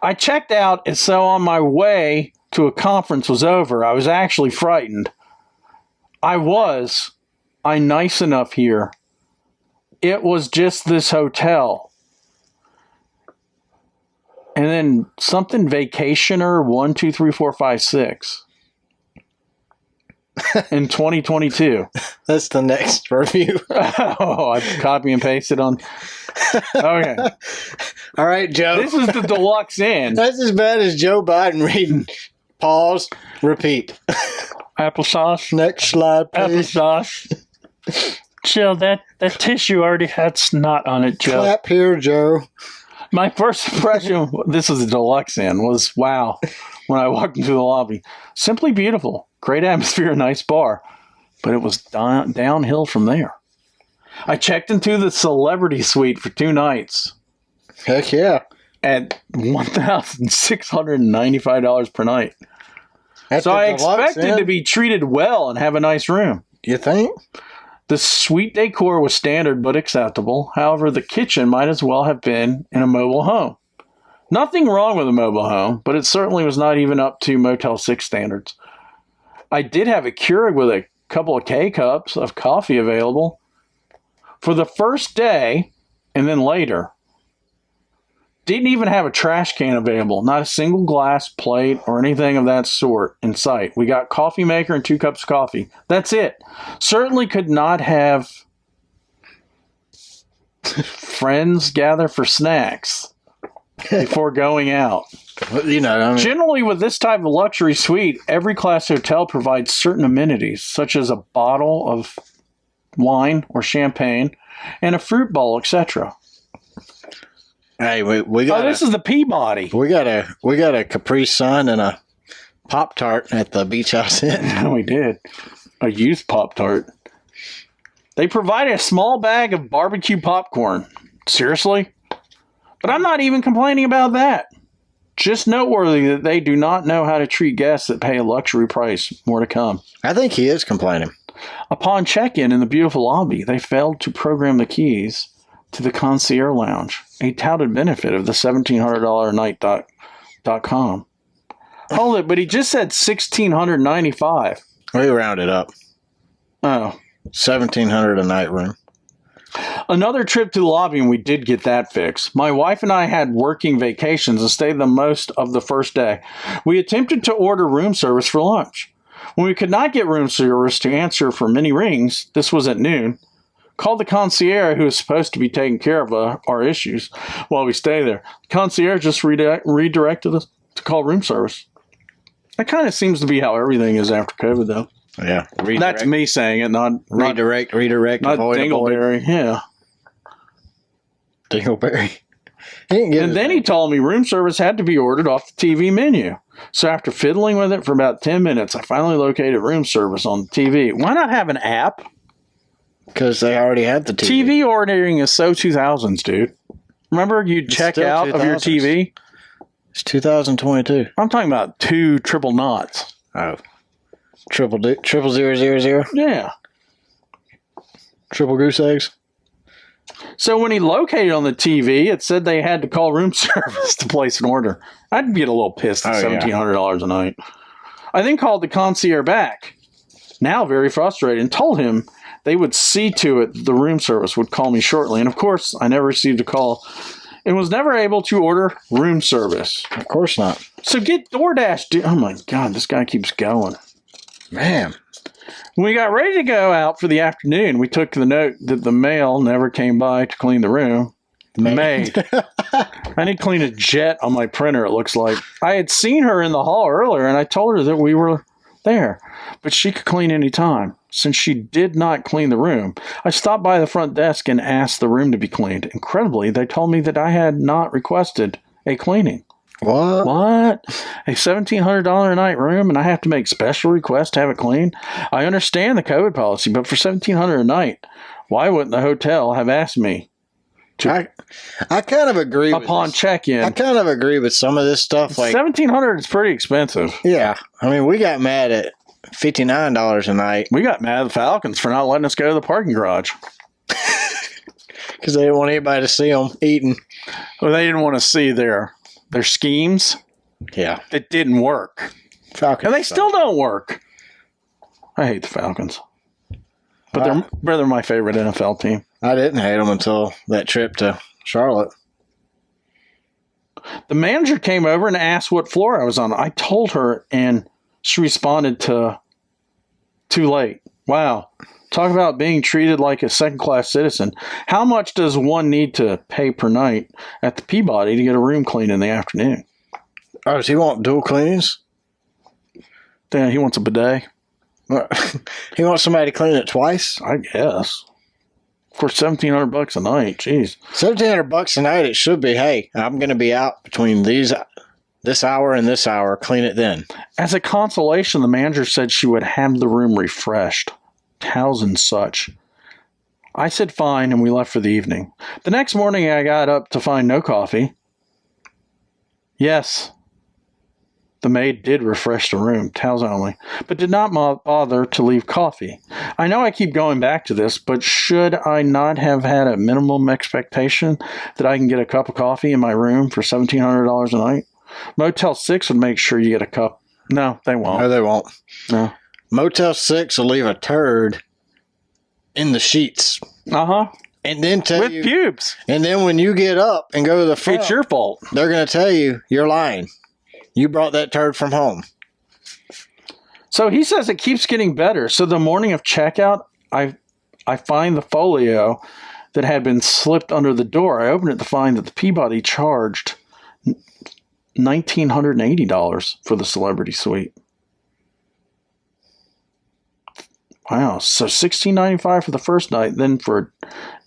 I checked out, and so on my way to a conference was over. I was actually frightened. I'm nice enough here. It was just this hotel. And then something vacationer 1, 2, 3, 4, 5, 6 in 2022. That's the next review. Oh, I copy and pasted on. Okay. All right, Joe. This is the deluxe inn. That's as bad as Joe Biden reading. Pause. Repeat. Applesauce. Next slide, please. Applesauce. Jill, that tissue already had snot on it, Joe. Clap here, Joe. My first impression, this is a deluxe inn, was wow when I walked into the lobby. Simply beautiful. Great atmosphere, nice bar. But it was downhill from there. I checked into the celebrity suite for 2 nights. Heck yeah. At $1,695 per night. So I expected to be treated well and have a nice room. You think? The suite decor was standard but acceptable. However, the kitchen might as well have been in a mobile home. Nothing wrong with a mobile home, but it certainly was not even up to Motel 6 standards. I did have a Keurig with a couple of K-cups of coffee available. For the first day, and then later, didn't even have a trash can available. Not a single glass, plate, or anything of that sort in sight. We got coffee maker and 2 cups of coffee. That's it. Certainly could not have friends gather for snacks before going out. You know, generally with this type of luxury suite, every class hotel provides certain amenities, such as a bottle of wine or champagne and a fruit bowl, etc. Hey, we got. Oh, this is the Peabody. We got a Capri Sun and a Pop-Tart at the Beach House Inn. We did. A youth Pop-Tart. They provide a small bag of barbecue popcorn. Seriously? But I'm not even complaining about that. Just noteworthy that they do not know how to treat guests that pay a luxury price. More to come. I think he is complaining. Upon check-in in the beautiful lobby, they failed to program the keys to the concierge lounge, a touted benefit of the $1,700 a night.com. Hold it, but he just said $1,695. We rounded up. Oh. $1,700 a night room. Another trip to the lobby, and we did get that fixed. My wife and I had working vacations and stayed the most of the first day. We attempted to order room service for lunch. When we could not get room service to answer for many rings, this was at noon, called the concierge who is supposed to be taking care of our issues while we stay there. The concierge just redirected us to call room service. That kind of seems to be how everything is after COVID, though. Yeah. That's me saying it, not redirect, not avoid, Dingleberry. Yeah. Dingleberry. And then he told me room service had to be ordered off the TV menu. So after fiddling with it for about 10 minutes, I finally located room service on the TV. Why not have an app? Because they already had the TV. TV ordering is so 2000s, dude. Remember you'd check out 2000s. Of your TV? It's 2022. I'm talking about 2 triple knots. Oh. Triple 000? Yeah. Triple goose eggs? So when he located on the TV, it said they had to call room service to place an order. I'd get a little pissed at $1,700 a night. I then called the concierge back, now very frustrated, and told him they would see to it the room service would call me shortly. And of course, I never received a call and was never able to order room service. Of course not. So get DoorDash, dude. Oh my God, this guy keeps going. Man. When we got ready to go out for the afternoon, we took the note that the mail never came by to clean the room. Maid. I need to clean a jet on my printer, it looks like. I had seen her in the hall earlier, and I told her that we were there, but she could clean any time. Since she did not clean the room, I stopped by the front desk and asked the room to be cleaned. Incredibly, they told me that I had not requested a cleaning. What? A $1,700 a night room, and I have to make special requests to have it cleaned? I understand the COVID policy, but for $1,700 a night, why wouldn't the hotel have asked me to? I kind of agree. Upon check-in, I kind of agree with some of this stuff. Like $1,700 is pretty expensive. Yeah, I mean, we got mad at $59 a night. We got mad at the Falcons for not letting us go to the parking garage because they didn't want anybody to see them eating. Well, they didn't want to see their schemes. Yeah. That didn't work. Falcons. And they still don't work. I hate the Falcons. But they're my favorite NFL team. I didn't hate them until that trip to Charlotte. The manager came over and asked what floor I was on. I told her, and she responded to, too late. Wow. Talk about being treated like a second-class citizen. How much does one need to pay per night at the Peabody to get a room cleaned in the afternoon? Oh, does he want dual cleanings? Yeah, he wants a bidet. He wants somebody to clean it twice? I guess. For $1,700 a night, jeez. $1,700 a night, it should be, hey, I'm going to be out between this hour and this hour. Clean it then. As a consolation, the manager said she would have the room refreshed. Towels and such. I said fine, and we left for the evening. The next morning, I got up to find no coffee. Yes, the maid did refresh the room, towels only, but did not bother to leave coffee. I know I keep going back to this, but should I not have had a minimum expectation that I can get a cup of coffee in my room for $1,700 a night? Motel 6 would make sure you get a cup. No, they won't. No, they won't. No. Motel 6 will leave a turd in the sheets. Uh-huh. And then tell you. With pubes. And then when you get up and go to the front. It's your fault. They're going to tell you, you're lying. You brought that turd from home. So he says it keeps getting better. So the morning of checkout, I find the folio that had been slipped under the door. I open it to find that the Peabody charged $1,980 for the celebrity suite. Wow, so $1,695 for the first night, then for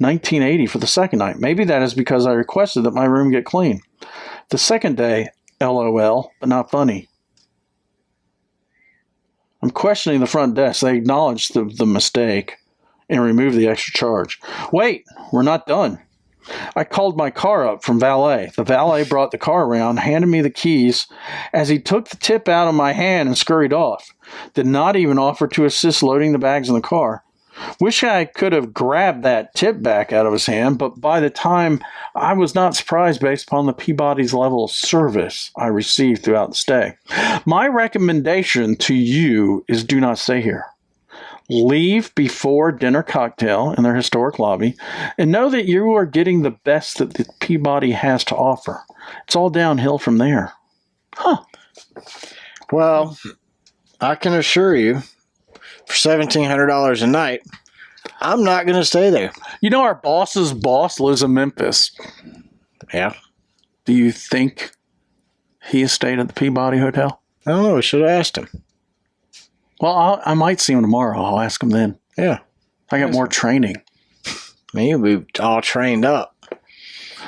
$1,980 for the second night. Maybe that is because I requested that my room get clean. The second day, LOL, but not funny. I'm questioning the front desk. They acknowledged the mistake and removed the extra charge. Wait, we're not done. I called my car up from valet. The valet brought the car around, handed me the keys as he took the tip out of my hand and scurried off. Did not even offer to assist loading the bags in the car. Wish I could have grabbed that tip back out of his hand, but by the time I was not surprised based upon the Peabody's level of service I received throughout the stay. My recommendation to you is do not stay here. Leave before dinner cocktail in their historic lobby and know that you are getting the best that the Peabody has to offer. It's all downhill from there. Huh. Well, I can assure you, for $1,700 a night, I'm not going to stay there. You know, our boss's boss lives in Memphis. Yeah. Do you think he has stayed at the Peabody Hotel? I don't know. We should have asked him. Well, I might see him tomorrow. I'll ask him then. Yeah. I got more training. You'll be all trained up.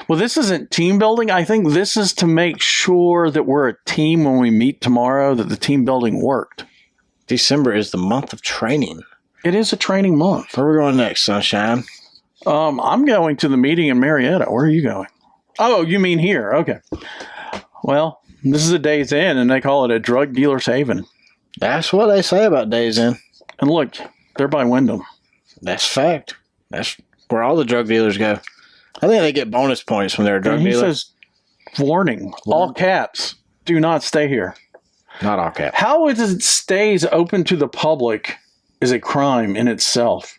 Well, this isn't team building. I think this is to make sure that we're a team when we meet tomorrow, that the team building worked. December is the month of training. It is a training month. Where are we going next, Sunshine? I'm going to the meeting in Marietta. Where are you going? Oh, you mean here. Okay. Well, this is a Days Inn, and they call it a drug dealer's haven. That's what they say about Days Inn. And look, they're by Wyndham. That's fact. That's where all the drug dealers go. I think they get bonus points when they're a drug dealer. He says, warning, all caps, do not stay here. Not all caps. How it stays open to the public is a crime in itself.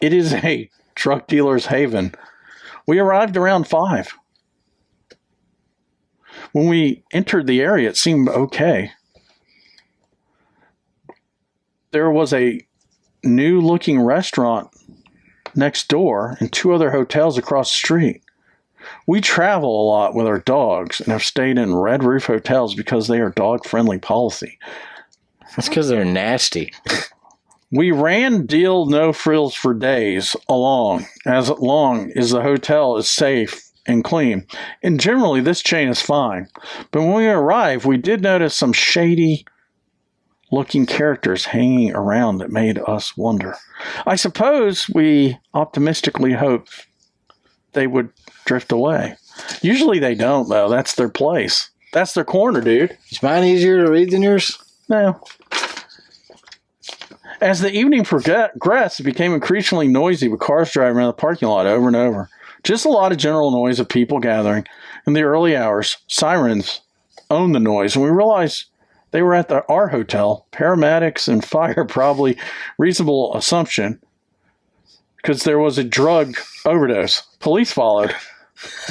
It is a drug dealer's haven. We arrived around 5. When we entered the area, it seemed okay. There was a new-looking restaurant next door and 2 other hotels across the street. We travel a lot with our dogs and have stayed in Red Roof hotels because they are dog-friendly policy. That's because they're nasty. We ran deal no frills for days as long as the hotel is safe and clean. And generally, this chain is fine. But when we arrived, we did notice some shady looking characters hanging around that made us wonder. I suppose we optimistically hoped they would drift away. Usually they don't, though. That's their place. That's their corner, dude. Is mine easier to read than yours? No. As the evening progressed, it became increasingly noisy with cars driving around the parking lot over and over. Just a lot of general noise of people gathering. In the early hours, sirens owned the noise, and we realized they were at our hotel. Paramedics and fire, probably reasonable assumption, because there was a drug overdose. Police followed.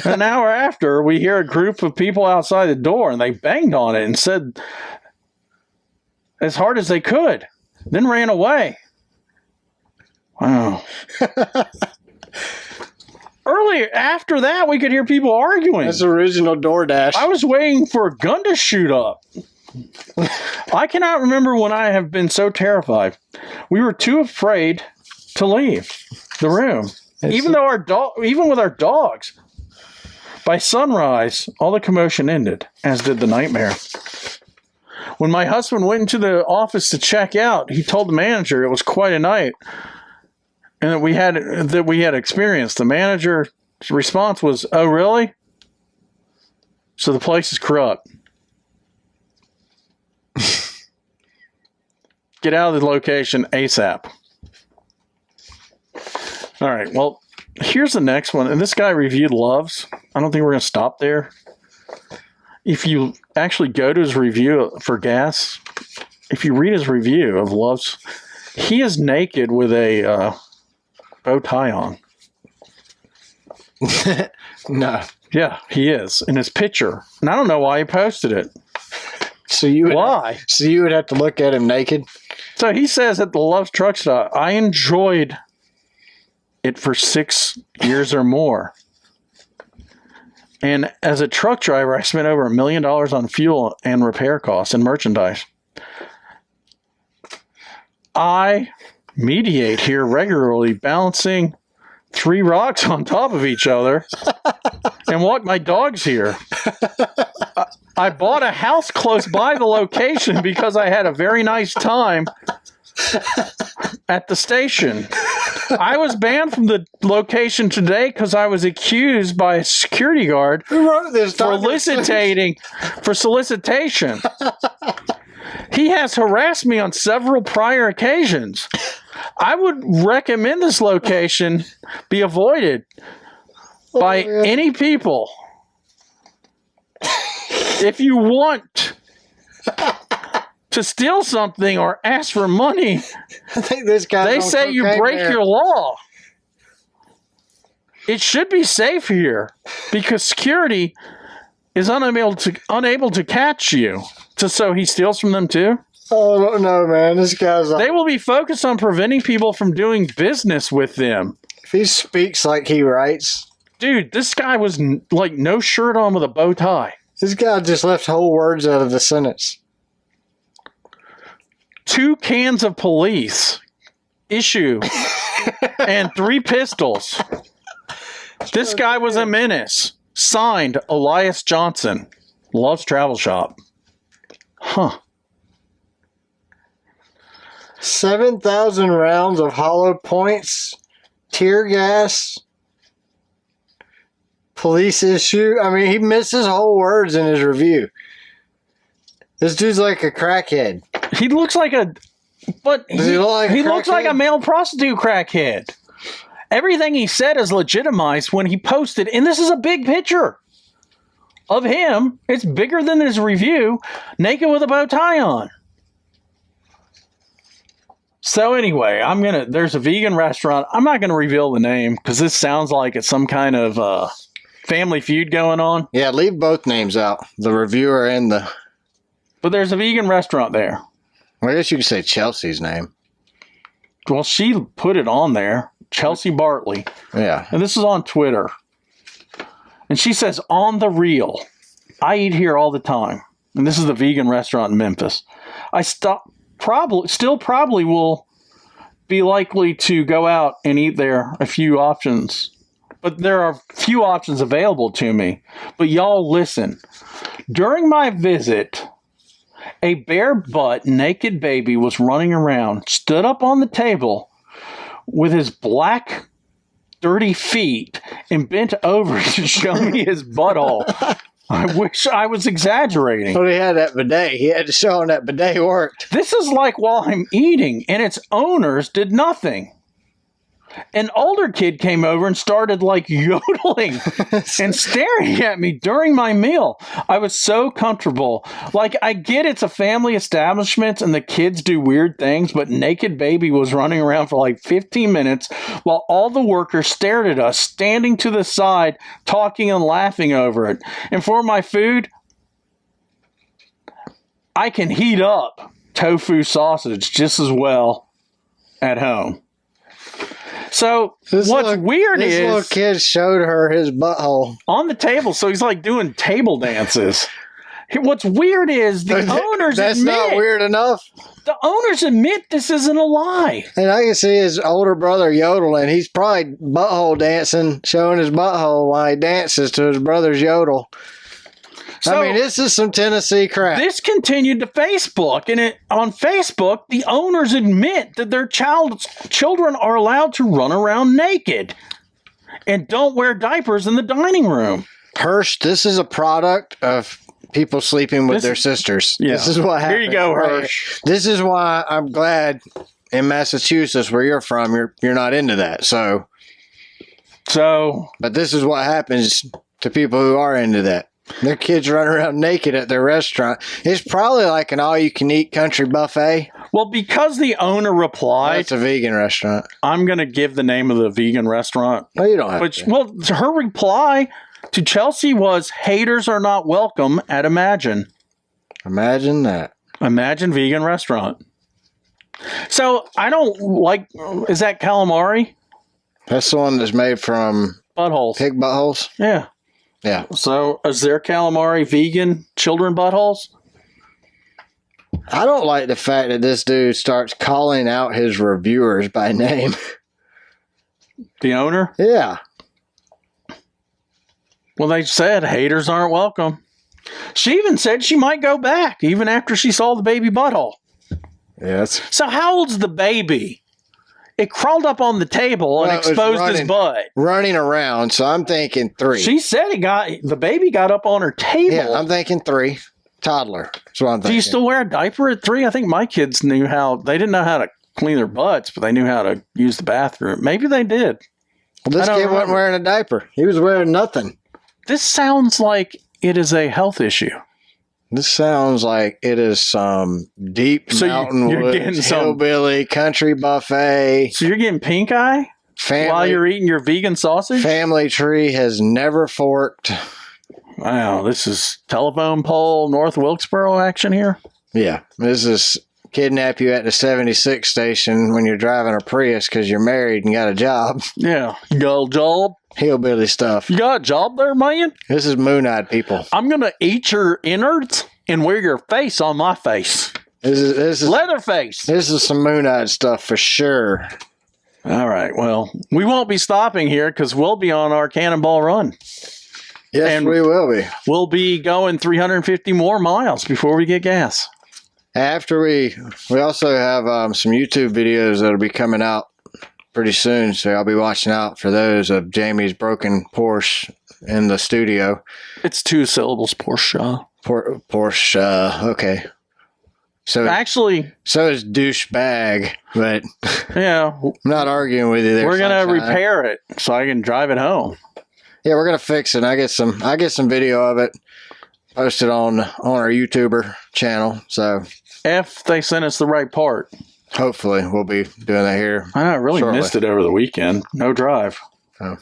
An hour after, we hear a group of people outside the door, and they banged on it and said as hard as they could, then ran away. Wow. Earlier, after that, we could hear people arguing. That's original DoorDash. I was waiting for a gun to shoot up. I cannot remember when I have been so terrified. We were too afraid to leave the room, even with our dogs. By sunrise, all the commotion ended, as did the nightmare. When my husband went into the office to check out, he told the manager it was quite a night, and that we had experienced. The manager's response was, "Oh, really? So the place is corrupt. Get out of the location ASAP." All right, well, here's the next one. And this guy reviewed Loves. I don't think we're going to stop there. If you actually go to his review for gas, if you read his review of Loves, he is naked with a bow tie on. No. Yeah, he is in his picture. And I don't know why he posted it. Why? So you would have to look at him naked? So he says at the Love's Truck Stop, I enjoyed it for 6 years or more. And as a truck driver, I spent over $1 million on fuel and repair costs and merchandise. I mediate here regularly, balancing 3 rocks on top of each other and walk my dogs here. I bought a house close by the location because I had a very nice time at the station. I was banned from the location today because I was accused by a security guard for solicitation. He has harassed me on several prior occasions. I would recommend this location be avoided by any people. If you want to steal something or ask for money, I think this guy. They say you break your law. It should be safe here because security is unable to catch you. So he steals from them too? Oh no, man! This guy's. They will be focused on preventing people from doing business with them. If he speaks like he writes, dude, this guy was like no shirt on with a bow tie. This guy just left whole words out of the sentence. 2 cans of police issue and 3 pistols. This guy was a menace. Signed, Elias Johnson. Loves Travel Shop. Huh. 7,000 rounds of hollow points, tear gas, police issue. I mean, he misses whole words in his review. This dude's like a crackhead. He looks like a... But he looks like a male prostitute crackhead. Everything he said is legitimized when he posted, and this is a big picture of him. It's bigger than his review, naked with a bow tie on. So anyway, there's a vegan restaurant. I'm not gonna reveal the name because this sounds like it's some kind of Family Feud going on. Yeah, leave both names out, the reviewer and the... But there's a vegan restaurant there. Well, I guess you could say Chelsea's name. Well, she put it on there. Chelsea Bartley. Yeah. And this is on Twitter. And she says, on the real, I eat here all the time. And this is the vegan restaurant in Memphis. I still probably will be likely to go out and eat there a few options. But there are few options available to me. But y'all listen. During my visit, a bare butt naked baby was running around, stood up on the table with his black, dirty feet and bent over to show me his butthole. I wish I was exaggerating. Well, he had that bidet. He had to show him that bidet worked. This is like while I'm eating, and its owners did nothing. An older kid came over and started like yodeling and staring at me during my meal. I was so comfortable. Like, I get it's a family establishment and the kids do weird things, but naked baby was running around for like 15 minutes while all the workers stared at us, standing to the side, talking and laughing over it. And for my food, I can heat up tofu sausage just as well at home. So what's weird is... This little kid showed her his butthole. On the table, so he's like doing table dances. What's weird is the owners That's admit... not weird enough. The owners admit this isn't a lie. And I can see his older brother yodeling. He's probably butthole dancing, showing his butthole while he dances to his brother's yodel. So, I mean, this is some Tennessee crap. This continued to Facebook, and on Facebook, the owners admit that their children are allowed to run around naked and don't wear diapers in the dining room. Hirsch, this is a product of people sleeping with their sisters. Yeah. This is what happened. Here you go, Hirsch. This is why I'm glad in Massachusetts, where you're from, you're not into that. So, but this is what happens to people who are into that. Their kids run around naked at their restaurant. It's probably like an all-you-can-eat country buffet. Well, because the owner replied... It's a vegan restaurant. I'm going to give the name of the vegan restaurant. No, you don't have to. Well, her reply to Chelsea was, haters are not welcome at Imagine. Imagine that. Imagine vegan restaurant. So, I don't like... Is that calamari? That's the one that's made from... Buttholes. Pig buttholes? Yeah. Yeah. So, is there calamari vegan children buttholes? I don't like the fact that this dude starts calling out his reviewers by name. The owner? Yeah. Well, they said haters aren't welcome. She even said she might go back, even after she saw the baby butthole. Yes. So how old's the baby? It crawled up on the table and exposed his butt. Running around, so I'm thinking 3. She said the baby got up on her table. Yeah, I'm thinking 3. Toddler. That's what I'm thinking. Do you still wear a diaper at 3? I think my kids they didn't know how to clean their butts, but they knew how to use the bathroom. Maybe they did. Well, this kid wasn't wearing a diaper. He was wearing nothing. This sounds like it is a health issue. This sounds like it is some deep mountain woods, hillbilly country buffet. So you're getting pink eye while you're eating your vegan sausage? Family tree has never forked. Wow, this is telephone pole North Wilkesboro action here? Yeah, this is kidnap you at the 76 station when you're driving a Prius because you're married and got a job. Yeah, you got a job? Hillbilly stuff. You got a job there, man? This is moon-eyed people. I'm going to eat your innards and wear your face on my face. This is Leatherface. This is some moon-eyed stuff for sure. All right, well, we won't be stopping here because we'll be on our cannonball run. Yes, and we will be. We'll be going 350 more miles before we get gas. After we also have some YouTube videos that'll be coming out pretty soon, so I'll be watching out for those of Jamie's broken Porsche in the studio. It's 2 syllables, Porsche. Porsche, okay. So actually, so is douchebag, but yeah, I'm not arguing with you there. We're gonna repair it so I can drive it home. Yeah, we're gonna fix it. I get some video of it posted on our YouTuber channel. So if they send us the right part, hopefully we'll be doing that here. I really missed it over the weekend. No drive. Oh.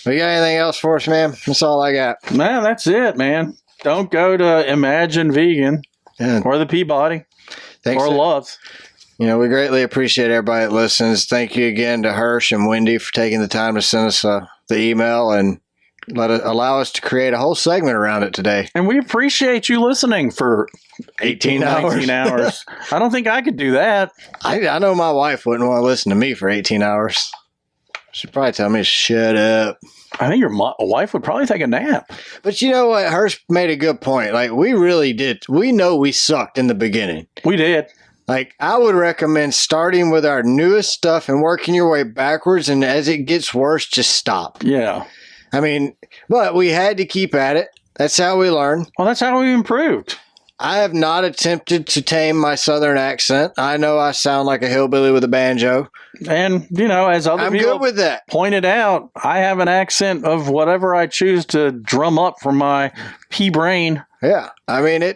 But you got anything else for us, man? That's all I got. Man, that's it, man. Don't go to Imagine Vegan or the Peabody or Love's. You know, we greatly appreciate everybody that listens. Thank you again to Hirsch and Wendy for taking the time to send us the email and allow us to create a whole segment around it today. And we appreciate you listening for 18 hours. 19 hours. I don't think I could do that. I know my wife wouldn't want to listen to me for 18 hours. She'd probably tell me to shut up. I think your wife would probably take a nap. But you know what? Hirsch made a good point. Like, we really did. We know we sucked in the beginning. We did. Like, I would recommend starting with our newest stuff and working your way backwards. And as it gets worse, just stop. Yeah. I mean, but we had to keep at it. That's how we learn. Well, that's how we improved. I have not attempted to tame my southern accent. I know I sound like a hillbilly with a banjo. And, you know, as other people good with that. Pointed out, I have an accent of whatever I choose to drum up from my pea brain. Yeah. I mean,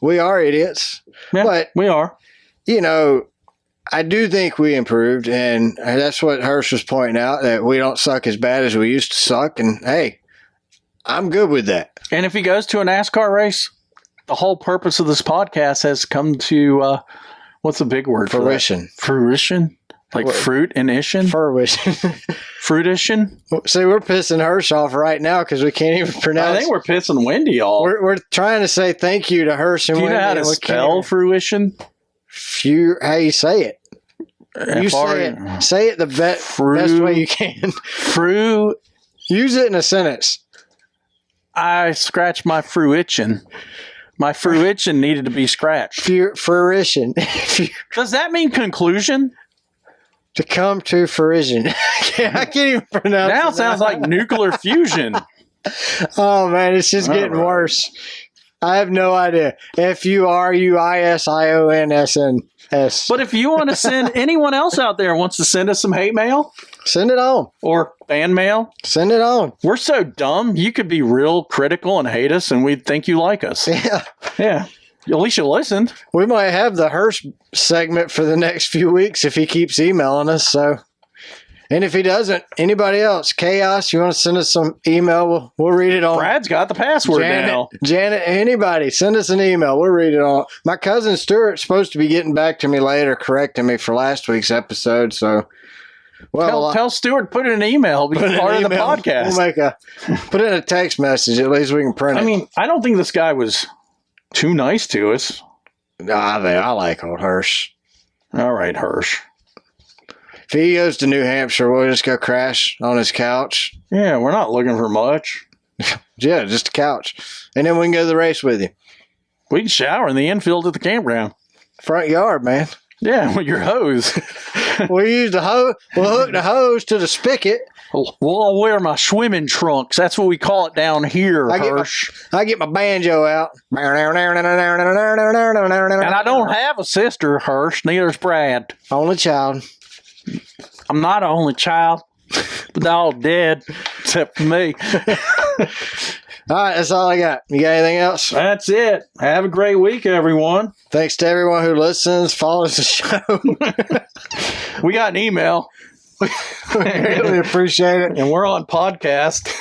we are idiots. Yeah, but we are. You know, I do think we improved, and that's what Hirsch was pointing out, that we don't suck as bad as we used to suck. And, hey, I'm good with that. And if he goes to a NASCAR race, the whole purpose of this podcast has come to, what's the big word? Fruition. Fruition? Like fruit and ishin? Fruition. Fruition? See, we're pissing Hirsch off right now because we can't even pronounce. I think we're pissing Wendy off. We're trying to say thank you to Hirsch and Wendy. Do you know Wendy, how to spell fruition? How you say it. You say it the best way you can. Use it in a sentence. I scratched my fruition. My fruition needed to be scratched. Fruition. Does that mean conclusion? To come to fruition. I can't even pronounce it. Now it sounds like nuclear fusion. Oh, man, it's just getting worse. I have no idea. Furuisonsns. But if you want to send anyone else out there wants to send us some hate mail, send it on. Or fan mail, send it on. We're so dumb. You could be real critical and hate us, and we'd think you like us. Yeah. Yeah. At least you listened. We might have the Hirsch segment for the next few weeks if he keeps emailing us. So, and if he doesn't, anybody else, Chaos, you want to send us some email? We'll read it on. Brad's got the password now. Janet, anybody, send us an email. We'll read it on. My cousin Stuart's supposed to be getting back to me later, correcting me for last week's episode. So, well, tell Stuart put in an email. Be part of the podcast. We'll put in a text message. At least we can print it. I mean, I don't think this guy was too nice to us. Nah, I like old Hirsch. All right, Hirsch. If he goes to New Hampshire, we'll just go crash on his couch. Yeah, we're not looking for much. Yeah, just a couch. And then we can go to the race with you. We can shower in the infield at the campground. Front yard, man. Yeah, with your hose. We use the hose. We'll hook the hose to the spigot. Well, I'll wear my swimming trunks. That's what we call it down here, Hirsch. I get my banjo out. And I don't have a sister, Hirsch. Neither's Brad. Only child. I'm not an only child. They're all dead, except for me. All right, that's all I got. You got anything else? That's it. Have a great week, everyone. Thanks to everyone who listens, follows the show. We got an email. We really appreciate it. And we're on podcast.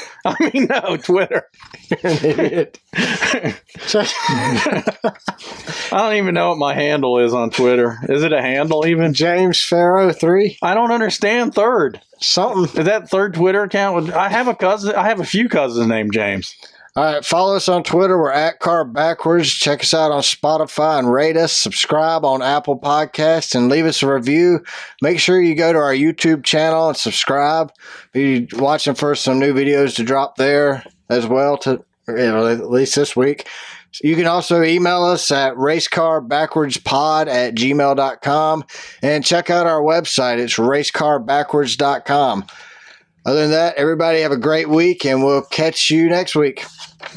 Twitter. You're an idiot. I don't even know what my handle is on Twitter. Is it a handle even? James Farrow 3. I don't understand third. Something. Is that third Twitter account? I have a few cousins named James. All right, follow us on Twitter. We're at Car Backwards. Check us out on Spotify and rate us. Subscribe on Apple Podcasts and leave us a review. Make sure you go to our YouTube channel and subscribe. Be watching for some new videos to drop there as well, at least this week. You can also email us at racecarbackwardspod@gmail.com and check out our website. It's racecarbackwards.com. Other than that, everybody have a great week, and we'll catch you next week.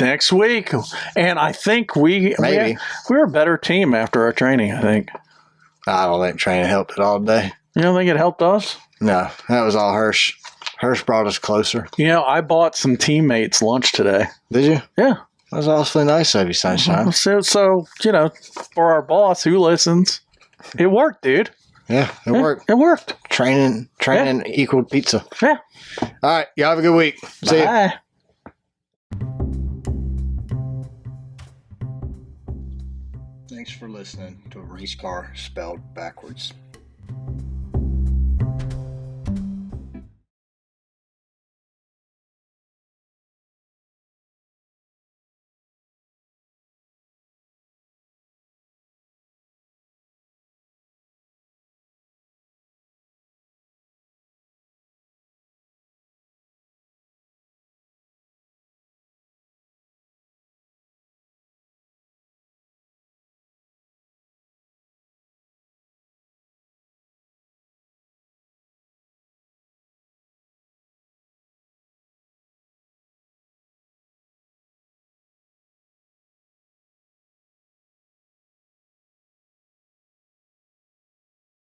And I think we're a better team after our training, I think. I don't think training helped at all today. You don't think it helped us? No, that was all Hirsch. Hirsch brought us closer. I bought some teammates lunch today. Did you? Yeah. That was awfully nice of you, Sunshine. So for our boss who listens, it worked, dude. Yeah, it worked. It worked. Training equaled pizza. Yeah. All right. Y'all have a good week. See Bye. Thanks for listening to a race car spelled backwards.